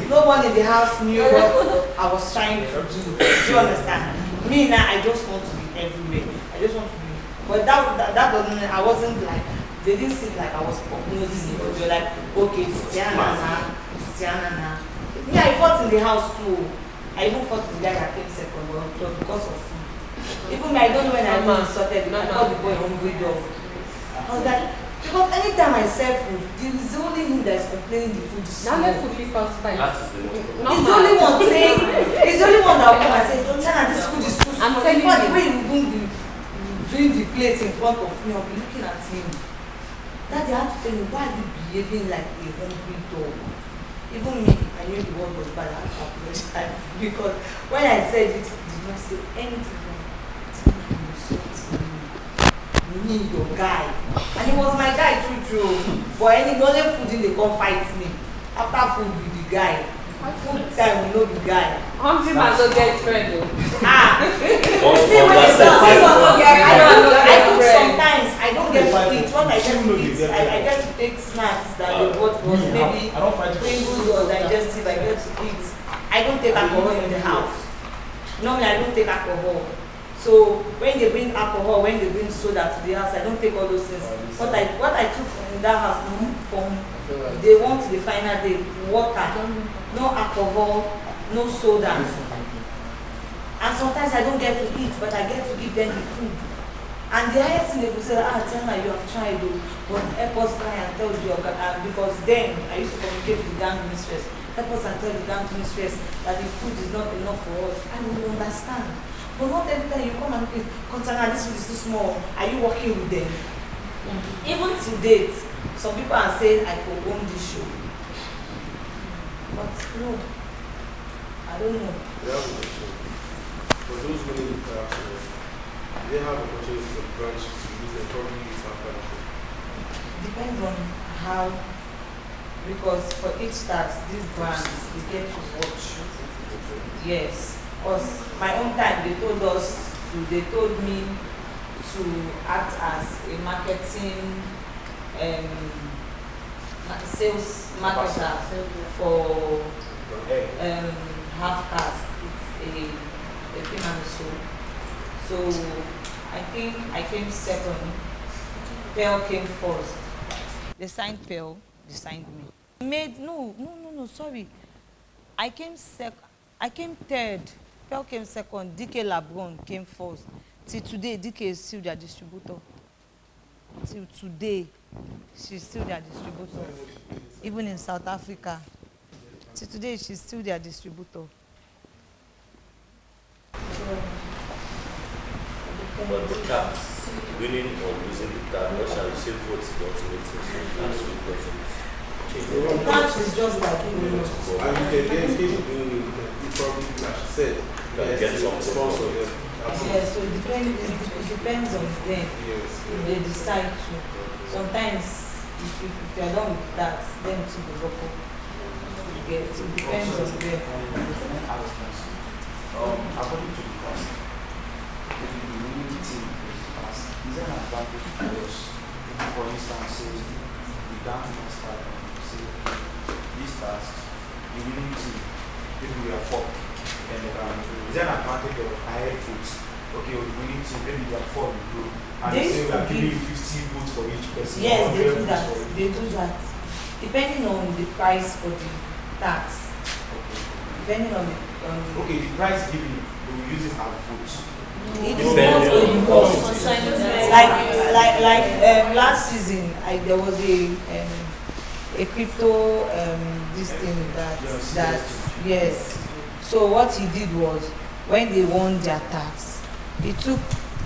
No one in the house knew what I was trying to do. Do you understand? Me now, I just want to be everywhere. I just want to be. But that doesn't mean I wasn't like. They didn't seem like I was prognosing it. They were like, okay, it's Tiana now. It's Tiana now. Yeah, I fought in the house too. I even fought with the guy that came second, but it was because of food. Even me, I don't know when I really started. I called the boy hungry dog. I was like, because anytime I serve food, it's only him that is complaining the food is small. Now let food be fast fight. That is the most important. He's the only one saying, he's the only one that will come and say, Tiana, this food is too small. I'm telling Before the you. way you bring doing the plate in front of me, I'll be looking at him. That they had to tell me, why are you behaving like a hungry dog? Even me, I knew the word was bad. I had to apologize because when I said it, he did not say anything wrong. Tiana, you insulted me, your guy. And he was my guy true. But any only food in they come fight me. After food with the guy. Food time we know the guy. Hungry man don't get friend though. See when it's I cook sometimes I don't get to eat. What I get to eat, I get to take snacks that they bought for us, maybe Pringles or digestive. I get to eat. I don't take alcohol in the house. Normally I don't take alcohol. So when they bring alcohol, when they bring soda to the house, I don't take all those things. What I took in that house from day one to the final day, water, no alcohol, no soda. And sometimes I don't get to eat, but I get to give them the food. And the highest thing they will say, Tiana, you have tried, but help us try and tell the because then I used to communicate with the gang mistress. Help us and tell the gang mistress that the food is not enough for us. And we will understand. But not every time you come and say, Tiana, this food is too small. Are you working with them? Even to date, some people are saying I could own this show. But no, I don't know. For those winning the class, they have opportunities to branch to use their probably use after the show. Depends on how, because for each task, these brands, they get to watch. Yes. Because my own time, they told me to act as a marketing, sales marketer for half cast. It's a thing and so I think I came second. Pearl came first. They signed Pearl, they signed me. Sorry. I came third. Pearl came second. DK Labron came first. Till today, DK is still their distributor. Till today, she's still their distributor. Even in South Africa. Till today, she's still their distributor. But the tax, winning or losing the tax, what shall you say vote is the ultimate thing, so that's what doesn't change. The tax is just like And you can get people doing it, you probably, like she said, Get some sponsor support. them. yeah, so it depends on them. Yes. If they decide to. Sometimes if you're done with that, then to the vocal. It depends on them. According to the cost, the winning team is an advantage for us. For instance, say the gang master say these tasks, the winning team, if we are four, then is an advantage of higher votes. Okay, with the winning team, maybe we are four in group, and They say used we are to giving give- 50 votes for each person. Yes, they 100 do votes that. for each They do that. Depending on the price for the tax. Okay. Depending on the Okay, the price giving, we will use it as votes. It Depends depends on on the the cost. cost. Like last season, there was a crypto this thing that yes. So what he did was when they won their tax, he took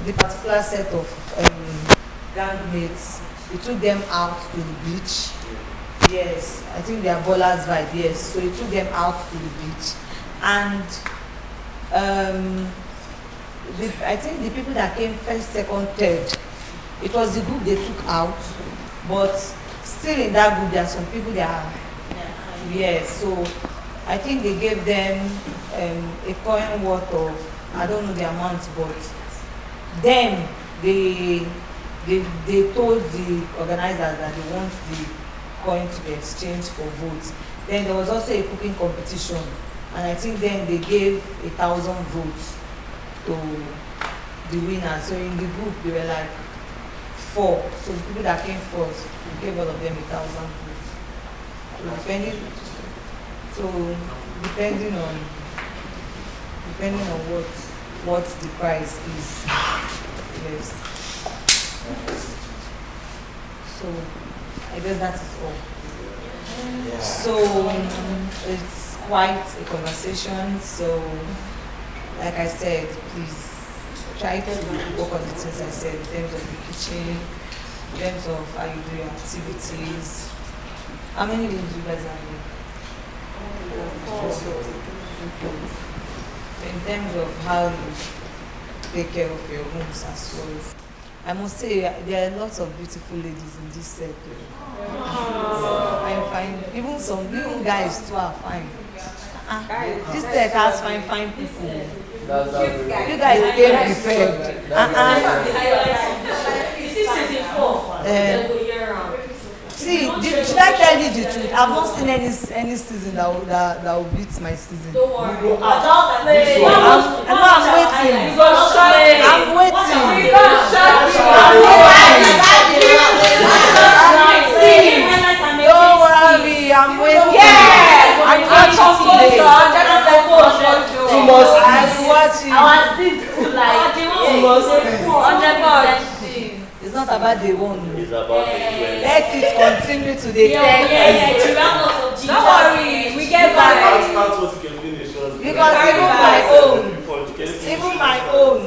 the particular set of gangmates, he took them out to the beach. Yes, I think they are ballers vibe. Yes, so he took them out to the beach, and I think the people that came first, second, third, it was the group they took out, but still in that group there are some people that are yes. So I think they gave them a coin worth of, I don't know the amount, but then they told the organizers that they want the coin to be exchanged for votes. Then there was also a cooking competition, and I think then they gave 1,000 votes to the winner. So in the group they were like 4. So the people that came first, we gave all of them 1,000 votes. So depending on what the price is. Yes. So I guess that is all. So it's quite a conversation. So like I said, please try to work on the things I said in terms of the kitchen, in terms of how you do your activities. How many rooms do you guys have here? In terms of how you take care of your rooms as well. I must say there are lots of beautiful ladies in this set. I find even guys too are fine. This set has fine people. You guys came prepared. See, should I tell you the truth? I've not seen any season that will beat my season. Don't worry. I'm waiting. I'm waiting. Don't worry, I'm waiting. Yes! I'm watching today. Too much. I'm watching. It's not about the one. It's about the 20. Let it continue to the 10. Don't worry, we get back. Start what you can finish. Because even my own,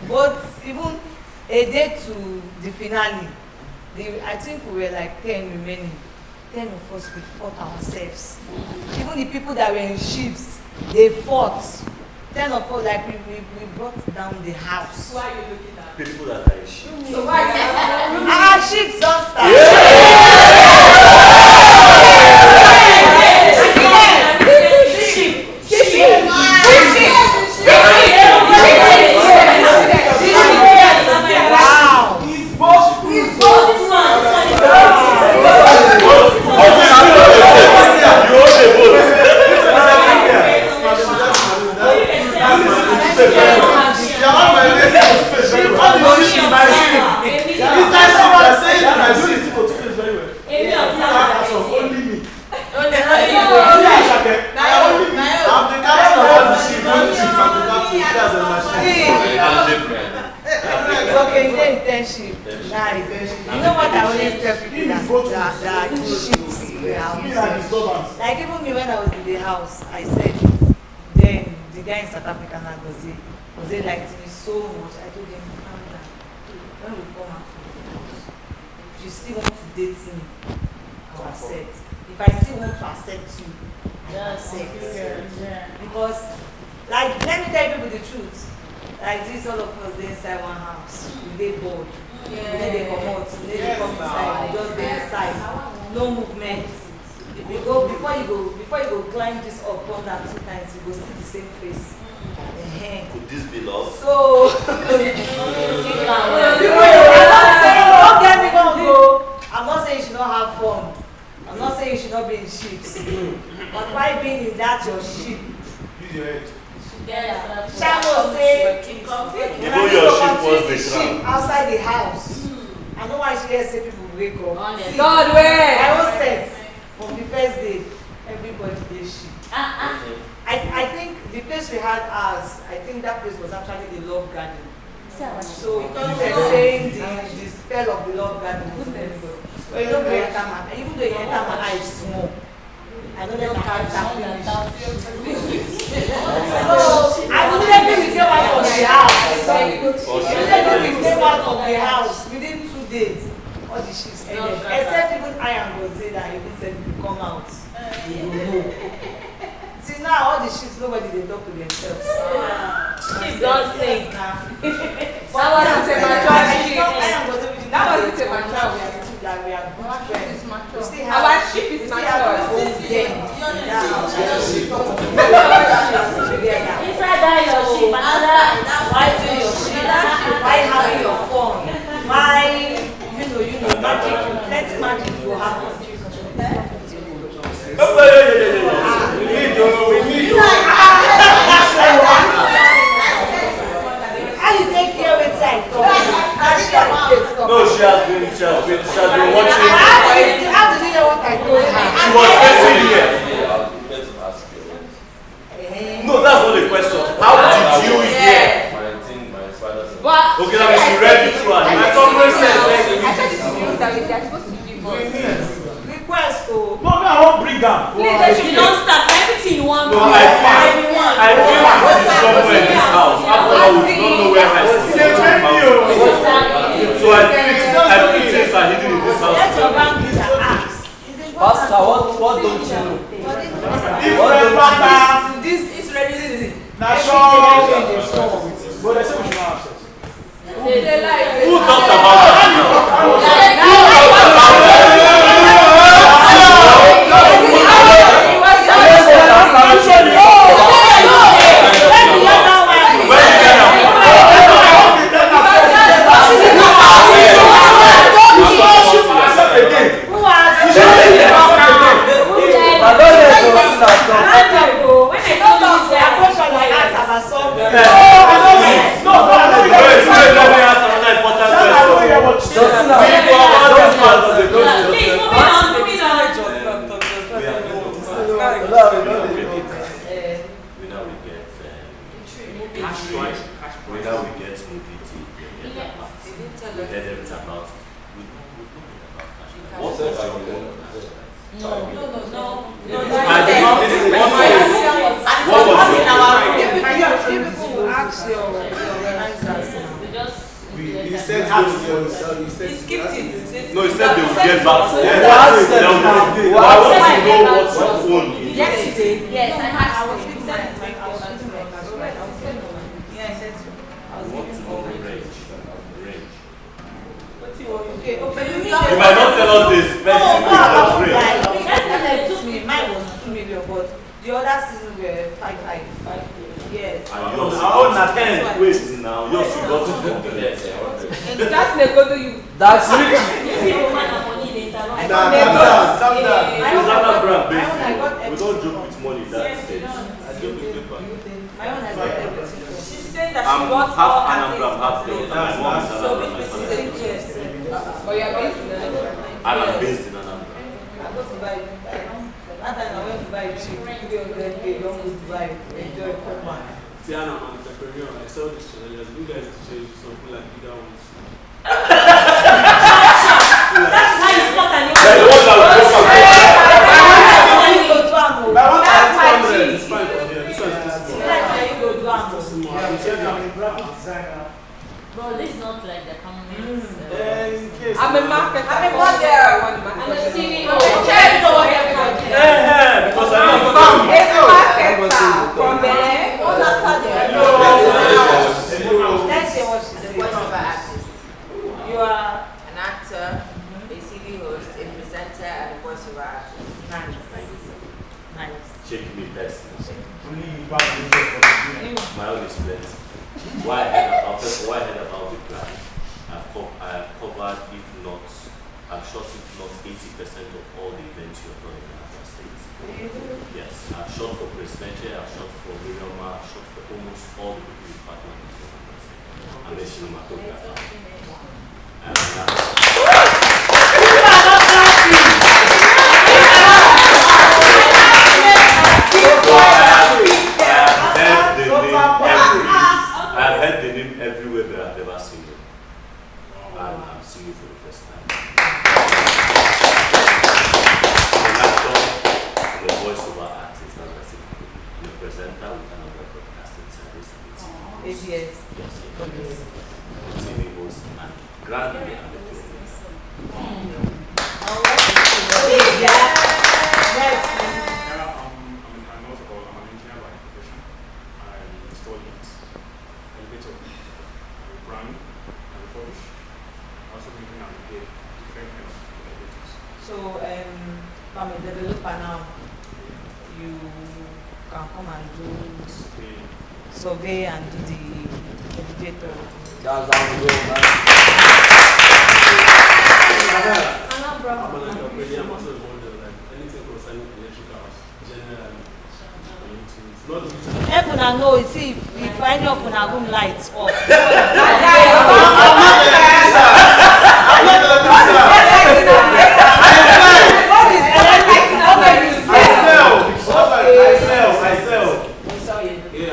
both, even a day to the finale, I think we were like 10 remaining. 10 of us, we fought ourselves. Even the people that were in ships, they fought. 10 of us, like we brought down the house. Why are you looking at? People that are in shit. So why are you Our ships don't start. Like even me when I was in the house, I said it. Then the guy in South Africa now was they liked me so much. I told him, calm down. When we come out from the house, if you still want to date me, I'll accept. If I still want to accept you, I'll accept. Because, like, let me tell people the truth. Like this, all of us, they inside one house. We dey bored. Then they come out. Then they come inside. We just dey inside. No movement. If you go before you go climb this up, come down 2 times, you go see the same face. Could this be love? So don't get me wrong, bro. I'm not saying you should not have fun. I'm not saying you should not be in ships. But why being in that your ship? Use your head. Chamo say Even your ship was the ship outside the house. I know why she gets say people wake up. See, God, where? I was set from the first day. Everybody dey ship. I think the place we had ours, I think that place was actually the Love Garden. So because they're saying the spell of the Love Garden was on everybody. But you know, even though you enter my eye is small, I know that I can't finish. So I immediately we came out of the house. Immediately we came out of the house within 2 days. All the ships ended. Except even I and Jose that even said we come out. We will know. See now all the ships nobody they talk to themselves. She don't think. That wasn't a mature ship. That wasn't a mature. We are good friends. We still have Our ship is we still have our mature. own den. Inside that your ship, another why do your ship? Why having your phone? Why you know magic? Plenty magic will happen. We need you. How you take care of it like No, she has been watching. How did you hear what I told her? She was facing here. No, that's not the question. How did you hear? Okay, that means you read it through and you Request to. No, I won't bring them. You don't start everything you want. No, I feel it is somewhere in this house. After all, we don't know where I sit. So I feel things are hidden in this house. Let your bank leader ask. Pastor, what don't you know? This is ready. But they say we should not access. Who talked about that now? No, he said they will get back to you. I want to know what's your own. Yesterday? Yes, I I was speaking to my house. Yeah, I said so. I was Want to speaking know to the range. Okay, You might not tell us this, but you will range. That's me. Mine was 2 million, but the other season were 5. Yes. And yours, I own a 10. Wait now, yours you got it from the left. That's the go to you. That's rich. You see, woman and money later. I Stop got that. We don't joke with money, that's it. I joke with paper. My own I got everything. She's saying that I'm she wants half all her Anambra, half things. Delta. My mom is So Anambra, which my is father the is Delta. yes. But you're based in Nigeria. And I'm based in Anambra. I go to buy that time I went to buy cheap. 300K, don't go to buy, enjoy Pokemon. Tiana, I'm an entrepreneur. I sell this channel. You guys change something like either ones. That's how you start an Yeah, the one that will go from there. But I want That's my 200. It's G. fine from here. This one is too small. Too small. I'm telling you. graphic designer. Bro, this is not like the permanent. In case. I'm a marketer. I'm a model. I'm a CEO. Because I know From there. Let's hear what she said. Voiceover artist. You are An actor, a TV host, a presenter, and a voiceover artist. nice. Nice. check me first. Only you back the job for the dream. My own is plenty. Why I heard about the plan, I have covered, if not, I've shot if not 80% of all the events you've done in Anambra State. Yes, I've shot for Presidential, I've shot for Miriama, I've shot for almost all the people departments in Anambra State. I'm a cinematographer. and I'm seeing you for the first time. An actor, I'm a voiceover artist, and as a presenter with another broadcasting service and a TV host. ABS. Yes, ABS. A TV host and grandly and the filmmaker. Next. I'm also I'm an engineer by profession. I install lifts, elevator, brand, and refurbish. Also maintain and repair different kind of elevators. So, I'm a developer now. You can come and do survey and do the elevator. That's how we go, man. I'm also involved in like anything concerning electricals, generally. Everyone I know, you see, if any of una room lights off.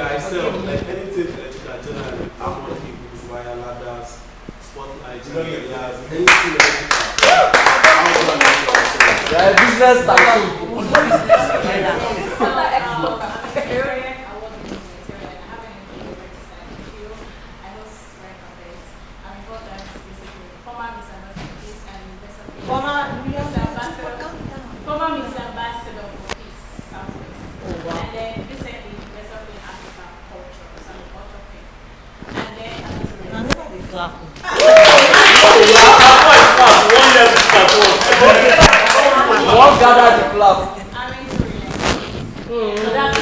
I sell. Like anything electrical, generally. I'm one people who wire ladders, spotlights, anything electrical. Yeah, business tycoon. Former Miss Ambassador for Peace, Southwest. And then recently, Professor of Africa Culture, some culture thing. And then I was What gathered the clap? I'm into relax. So that's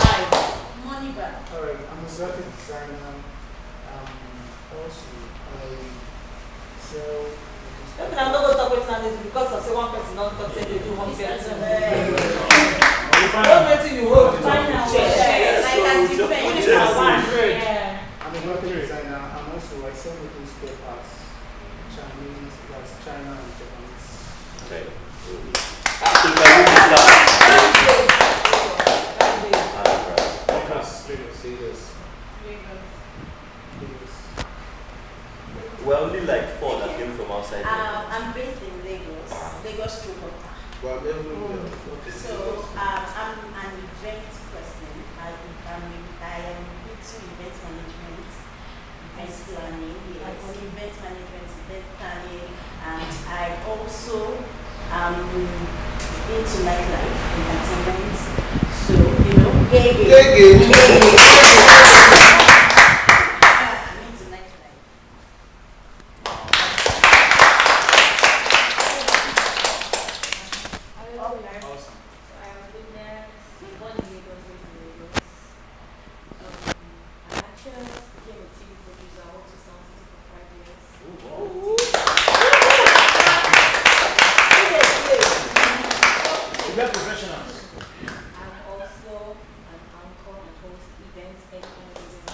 right. Money back. Alright, I'm a graphic designer. Also, I sell. Everyone I know go talk with Nancy because of say one person don't talk, say they do one person. Don't wait till you hold the Find out what Yeah. I'm a graphic designer. I'm also I sell making spare parts. Chinese, that's China and Japanese. Okay. We're only like 4 that came from outside. I'm based in Lagos, Lagos Trukota. Well, So I'm an event person. I am into event management, event planning, yes, event management, event planning, and I also am into nightlife, entertainment. So I'm into nightlife. Awesome. I have been there, born in Lagos, raised in Lagos. I actually became a TV producer. I worked with Sound City for 5 years. We're professionals. I'm also an anchor and host events, any kind of events.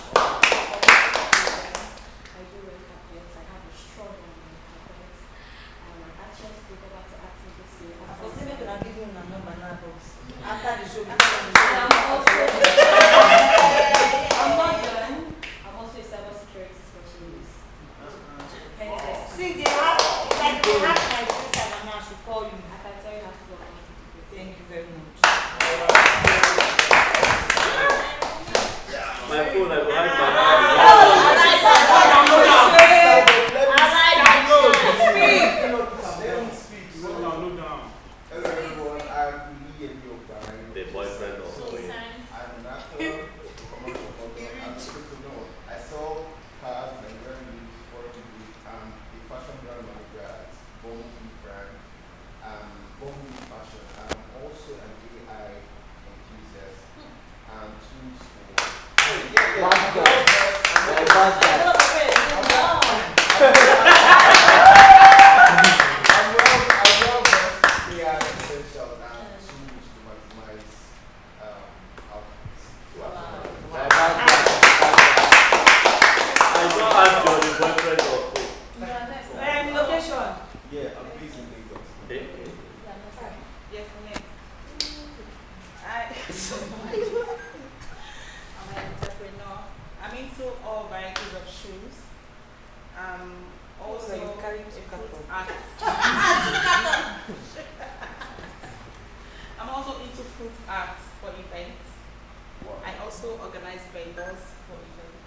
I do red carpets. I have a strong on red carpets. I actually spoke about to acting this year. I was saying maybe I'll give you a number now, but after the show, I'm also I'm not done. I'm also a cybersecurity specialist. Pen test. see, they have my sister and I should call you. I can tell you how to go about it. Thank you very much. My phone, I will hide Look down. Hello everyone, I'm Lee Okai. the boyfriend of Oye. I'm an actor, commercial model, and people to know. I sell cars and Nigerian news for people. I'm a fashion brand manager at Bombi brand, Bombi Fashion. I'm also an AI enthusiast and tools for. Bad guy. Yeah, bad guy. I'm well versed in AI essential and tools to maximize outputs. Yeah, bad guy. I don't ask you the boyfriend of Oye. Location. Yeah, I'm based in Lagos. Okay. Yes, next. I'm an entrepreneur. I'm into all varieties of shoes. Also, you carry a two fruit cartons. art. I'm also into fruit art for events. I also organize vendors for events.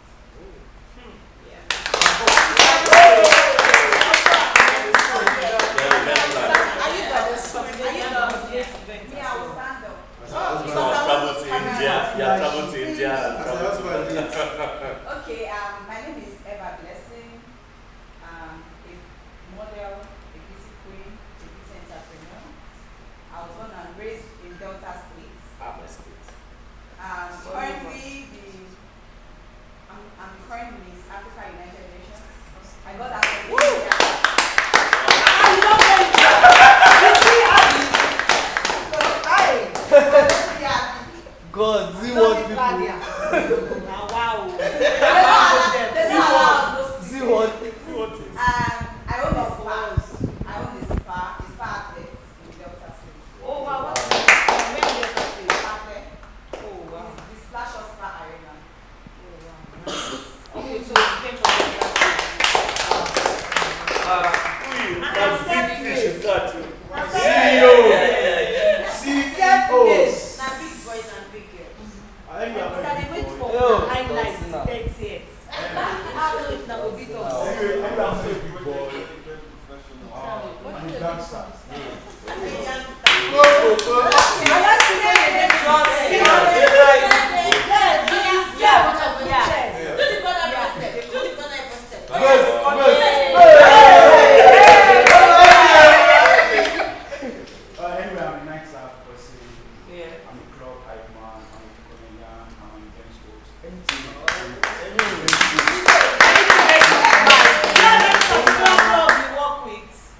Yeah. Are you done? Yeah, I will stand up. Travel to India. Yeah, travel to India. Okay, my name is Eva Blessing. A model, a beauty queen, a beauty entrepreneur. I was born and raised in Delta State. I'm currently Miss Africa United Nations. I got that from India. God, see what people. Wow. See what? I own a spa. I own a spa outlet in Delta State. Oh wow, what's Spa outlet. Oh wow. The Splash of Spa Arena. Okay, so you came from CEOs. Now big boys and big girls. but I wait for Yo, highlights Dosina. 30th. I don't know if that will be done. Anyway, I'm a night staff person. Yeah. I'm a club hype man. I'm a comedian. I'm an event host.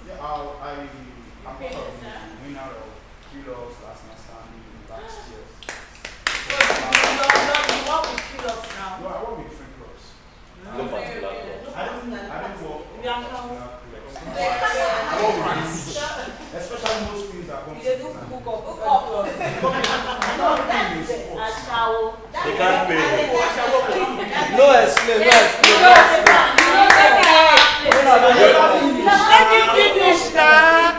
Yeah, I'm part of the winner of Kilos last night standing last year. No, I work with different clubs. No particular club. I don't work with Yeah, particular no. clubs. I work with groups. Especially most things that come to They do design. hook up. They can't pay. No explain, no explain, no explain. Let me finish now.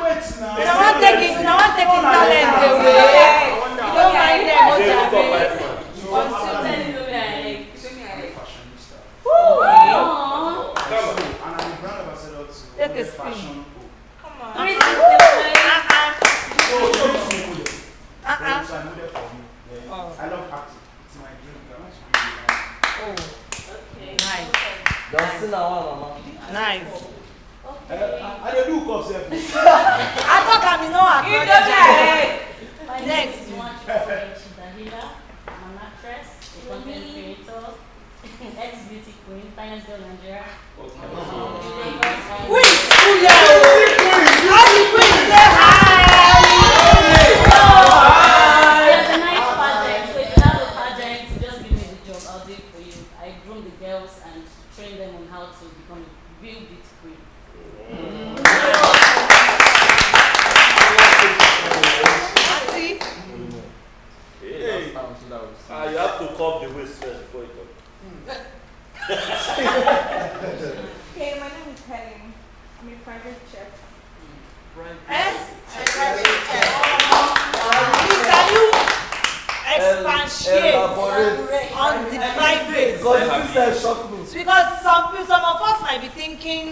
No one taking talent away. Don't mind them, what They they hook up are everyone. So I'm a fashionista. Come on. And I'm a brand ambassador to Take a Women spin. Fashion Group. Come on. So it's a model. So I model for me. Yeah. Oh. I love acting. It's my dream. I want to be a Nice. Dosina one, mama. Nice. I don't do cups here. I thought I mean no Next. I'm an actress, a content creator, ex-beauty queen, finance girl Nigeria. Queen, how the queen say hi? It's a nice pageant, so if you have a pageant, just give me the job, I'll do it for you. I groom the girls and train them on how to become a real beauty queen. Auntie, Hey. You have to curve the waist first before you come. Okay, my name is Helen. I'm a private chef. yes. Elaborate. Expatiate on the private. God, this is shock me. Because some of us might be thinking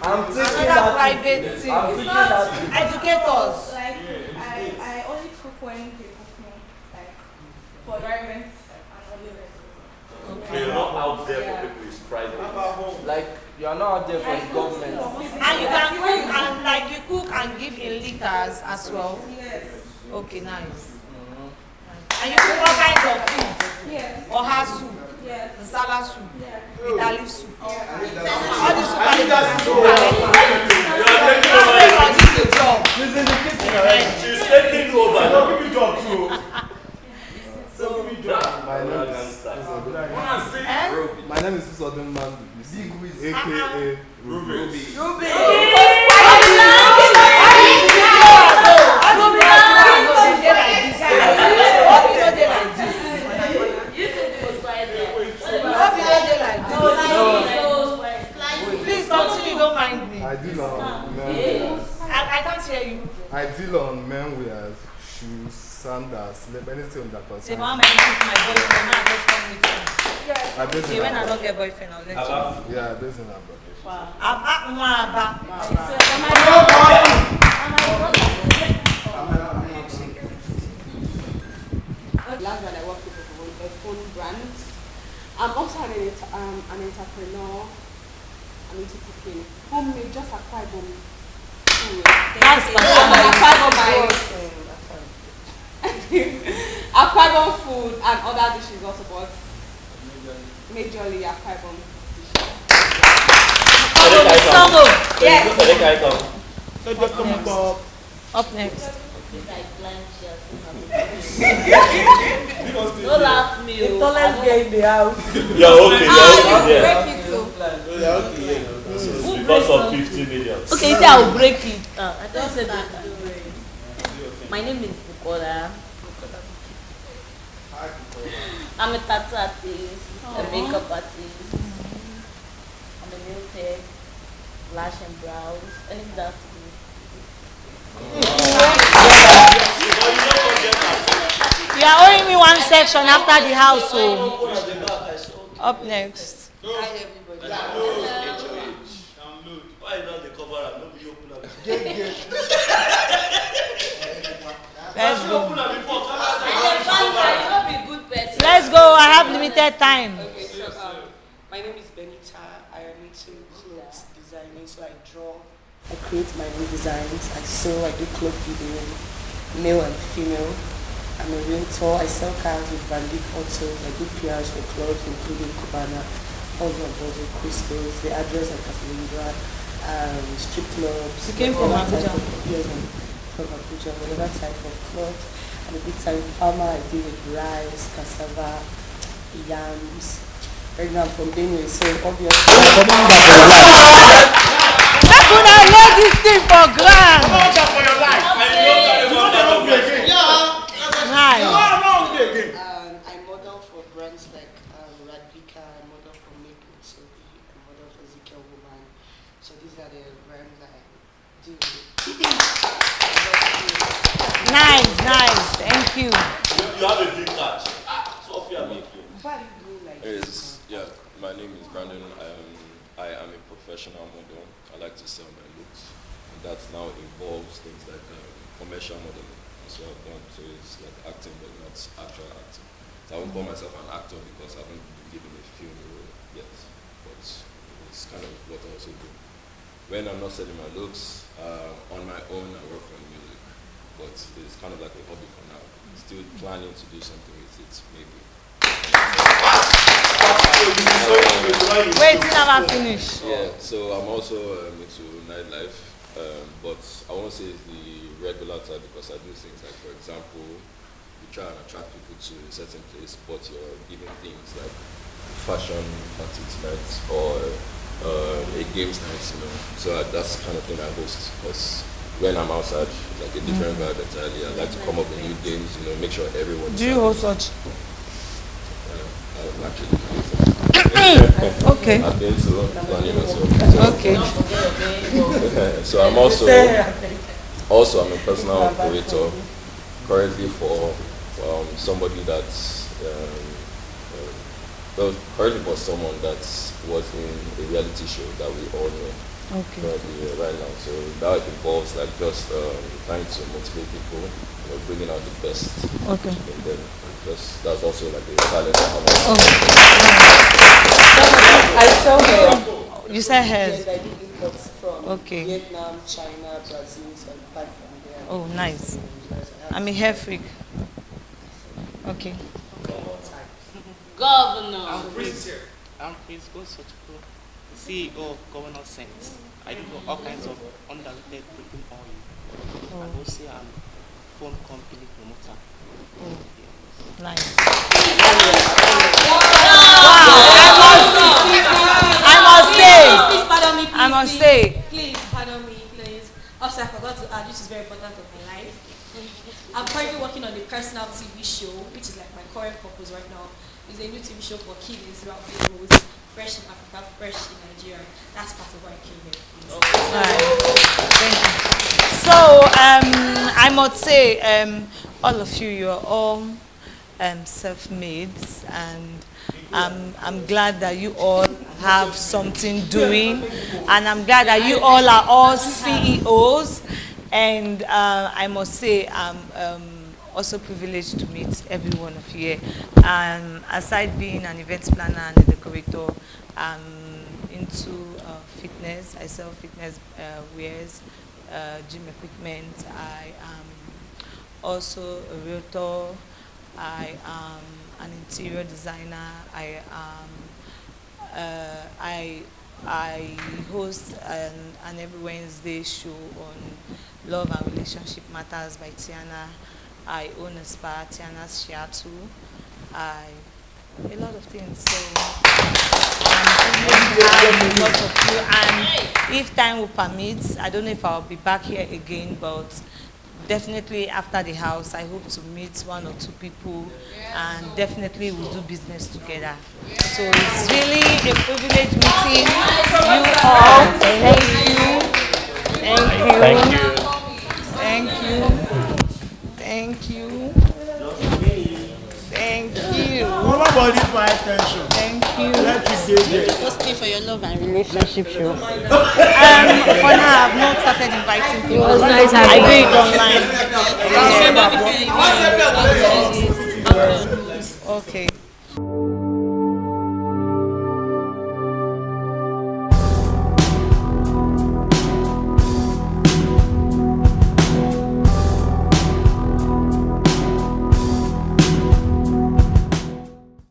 I'm thinking another that. private thing. I'm It's thinking not that. educators. Like, I only cook when they cook me. Like, for events and only restaurants. So you're not out there for people, it's private. Like, you are not out there for the government. And you can cook and like you cook and give in liters as well. Yes. Okay, nice. And you cook all kinds of food. Yes. Oha soup, Yes. nsala soup, Yes. bitter leaf soup. Yeah. All the soup I think that's so You're taking over. the job. This is the kitchen already. She's taking over. Give me job too. So give me job. My name is Eh? My name is Sodunman, Big Wiz, aka Ruby. You think it was quiet there? Please don't mind me. I deal on men Hey. wears. I can't hear you. I deal on men wears, shoes, sandals, anything that Say, concerns. how many people my boyfriend when I just come with him? I based Okay, in when I Aba. don't get boyfriend, I'll let you know. Yeah, I based in Aba. Last one I worked with a phone brand. I'm also an entrepreneur. I'm into cooking. Homemade, just acquired from food. That's Acquired food and other dishes also, but majorly acquired dishes. Yes. Up next. Don't laugh me. The tallest girl in the house. You're okay, Break it too. Because of 50 million. Okay, you say I will break it. I don't say that. My name is Bukola. I'm a tattoo artist, a makeup artist. I'm a nail tech, lash and brows, anything that's You are owing me one section after the house, so up next. Hi everybody. Why not the cover and nobody open up? Let's go. good. Let's go. I have limited time. Okay, so my name is Benita. I am into clothes designing, so I draw. I create my own designs. I sew. I do clothes video, male and female. I'm a realtor. I sell cars with Bandit Autos. I do PRs for clubs, including Cubana, Husband Buzzer, Crystals, the address at Casalindra, strip clubs. You came from whatever Abuja? type of- Yes, I'm from Abuja. Whatever type of clubs. I'm a big time farmer. I deal with rice, cassava, yams. Right now I'm from Benue, so obviously. How could I lay this thing for grand? Nice. I model for brands like Radvika, I model for Maple Sophie, I model for Ezekiel Woman. So these are the brands I do with. Nice. Thank you. You have a big catch. Sophia, make you. Why do you do like this? Yeah, my name is Brandon. I am a professional model. I like to sell my looks. And that now involves things like commercial modeling. That's what I've done. So it's like acting, but not actual acting. So I won't call myself an actor because I haven't been given a film role yet. But it's kind of what I also do. When I'm not selling my looks, on my own, I work on music. But it's kind of like a hobby for now. Still planning to do something with it, maybe. Wait till I finish. Yeah, so I'm also into nightlife, but I won't say it's the regular type because I do things like, for example, you try and attract people to a certain place, but you're giving things like fashion party nights or a games night, So that's the kind of thing I host because when I'm outside, it's like a different vibe entirely. I like to come up with new games, make sure everyone. Do you host such? I'm actually Okay. I've been to planning as well. Okay. So I'm also I'm a personal creator currently for somebody that's currently for someone that was in a reality show that we all know currently right now. So that involves like just trying to motivate people, bringing out the best in them. That's also like a talent I sell hair. You said hair. Yes, I do imports from Okay. Vietnam, China, Brazil, so I buy from there. Oh, nice. I'm a hair freak. Okay. Governor. I'm Prince Gosochukwu, CEO of Governor Sense. I do all kinds of undiluted cooking oil. And also I'm phone company promoter. Nice. I must say. Please pardon me, please. Also, I forgot to add, which is very important of my life. I'm currently working on a personal TV show, which is like my current purpose right now. It's a new TV show for kids throughout videos. fresh in Africa, fresh in Nigeria. That's part of why I came here. Thank you. So I must say, all of you, you're all self-made, and I'm glad that you all have something doing, and I'm glad that you all are all CEOs, and I must say I'm also privileged to meet every one of you here. Aside being an event planner and a decorator, I'm into fitness. I sell fitness wares, gym equipment. I am also a realtor. I am an interior designer. I host an every Wednesday show on Love and Relationship Matters by Tiana. I own a spa, Tiana's Shiatu. A lot of things. So a lot of you. And if time will permit, I don't know if I'll be back here again, but definitely after the house, I hope to meet one or two people, and definitely we'll do business together. So it's really a privilege meeting you all. Thank you. Thank you. Thank you. Thank you. Thank you. Nobody my attention. Thank you. Let you stay there. Just pay for your love and relationship show. For now, I've not started inviting people. It was nice I having do you. it online. Okay.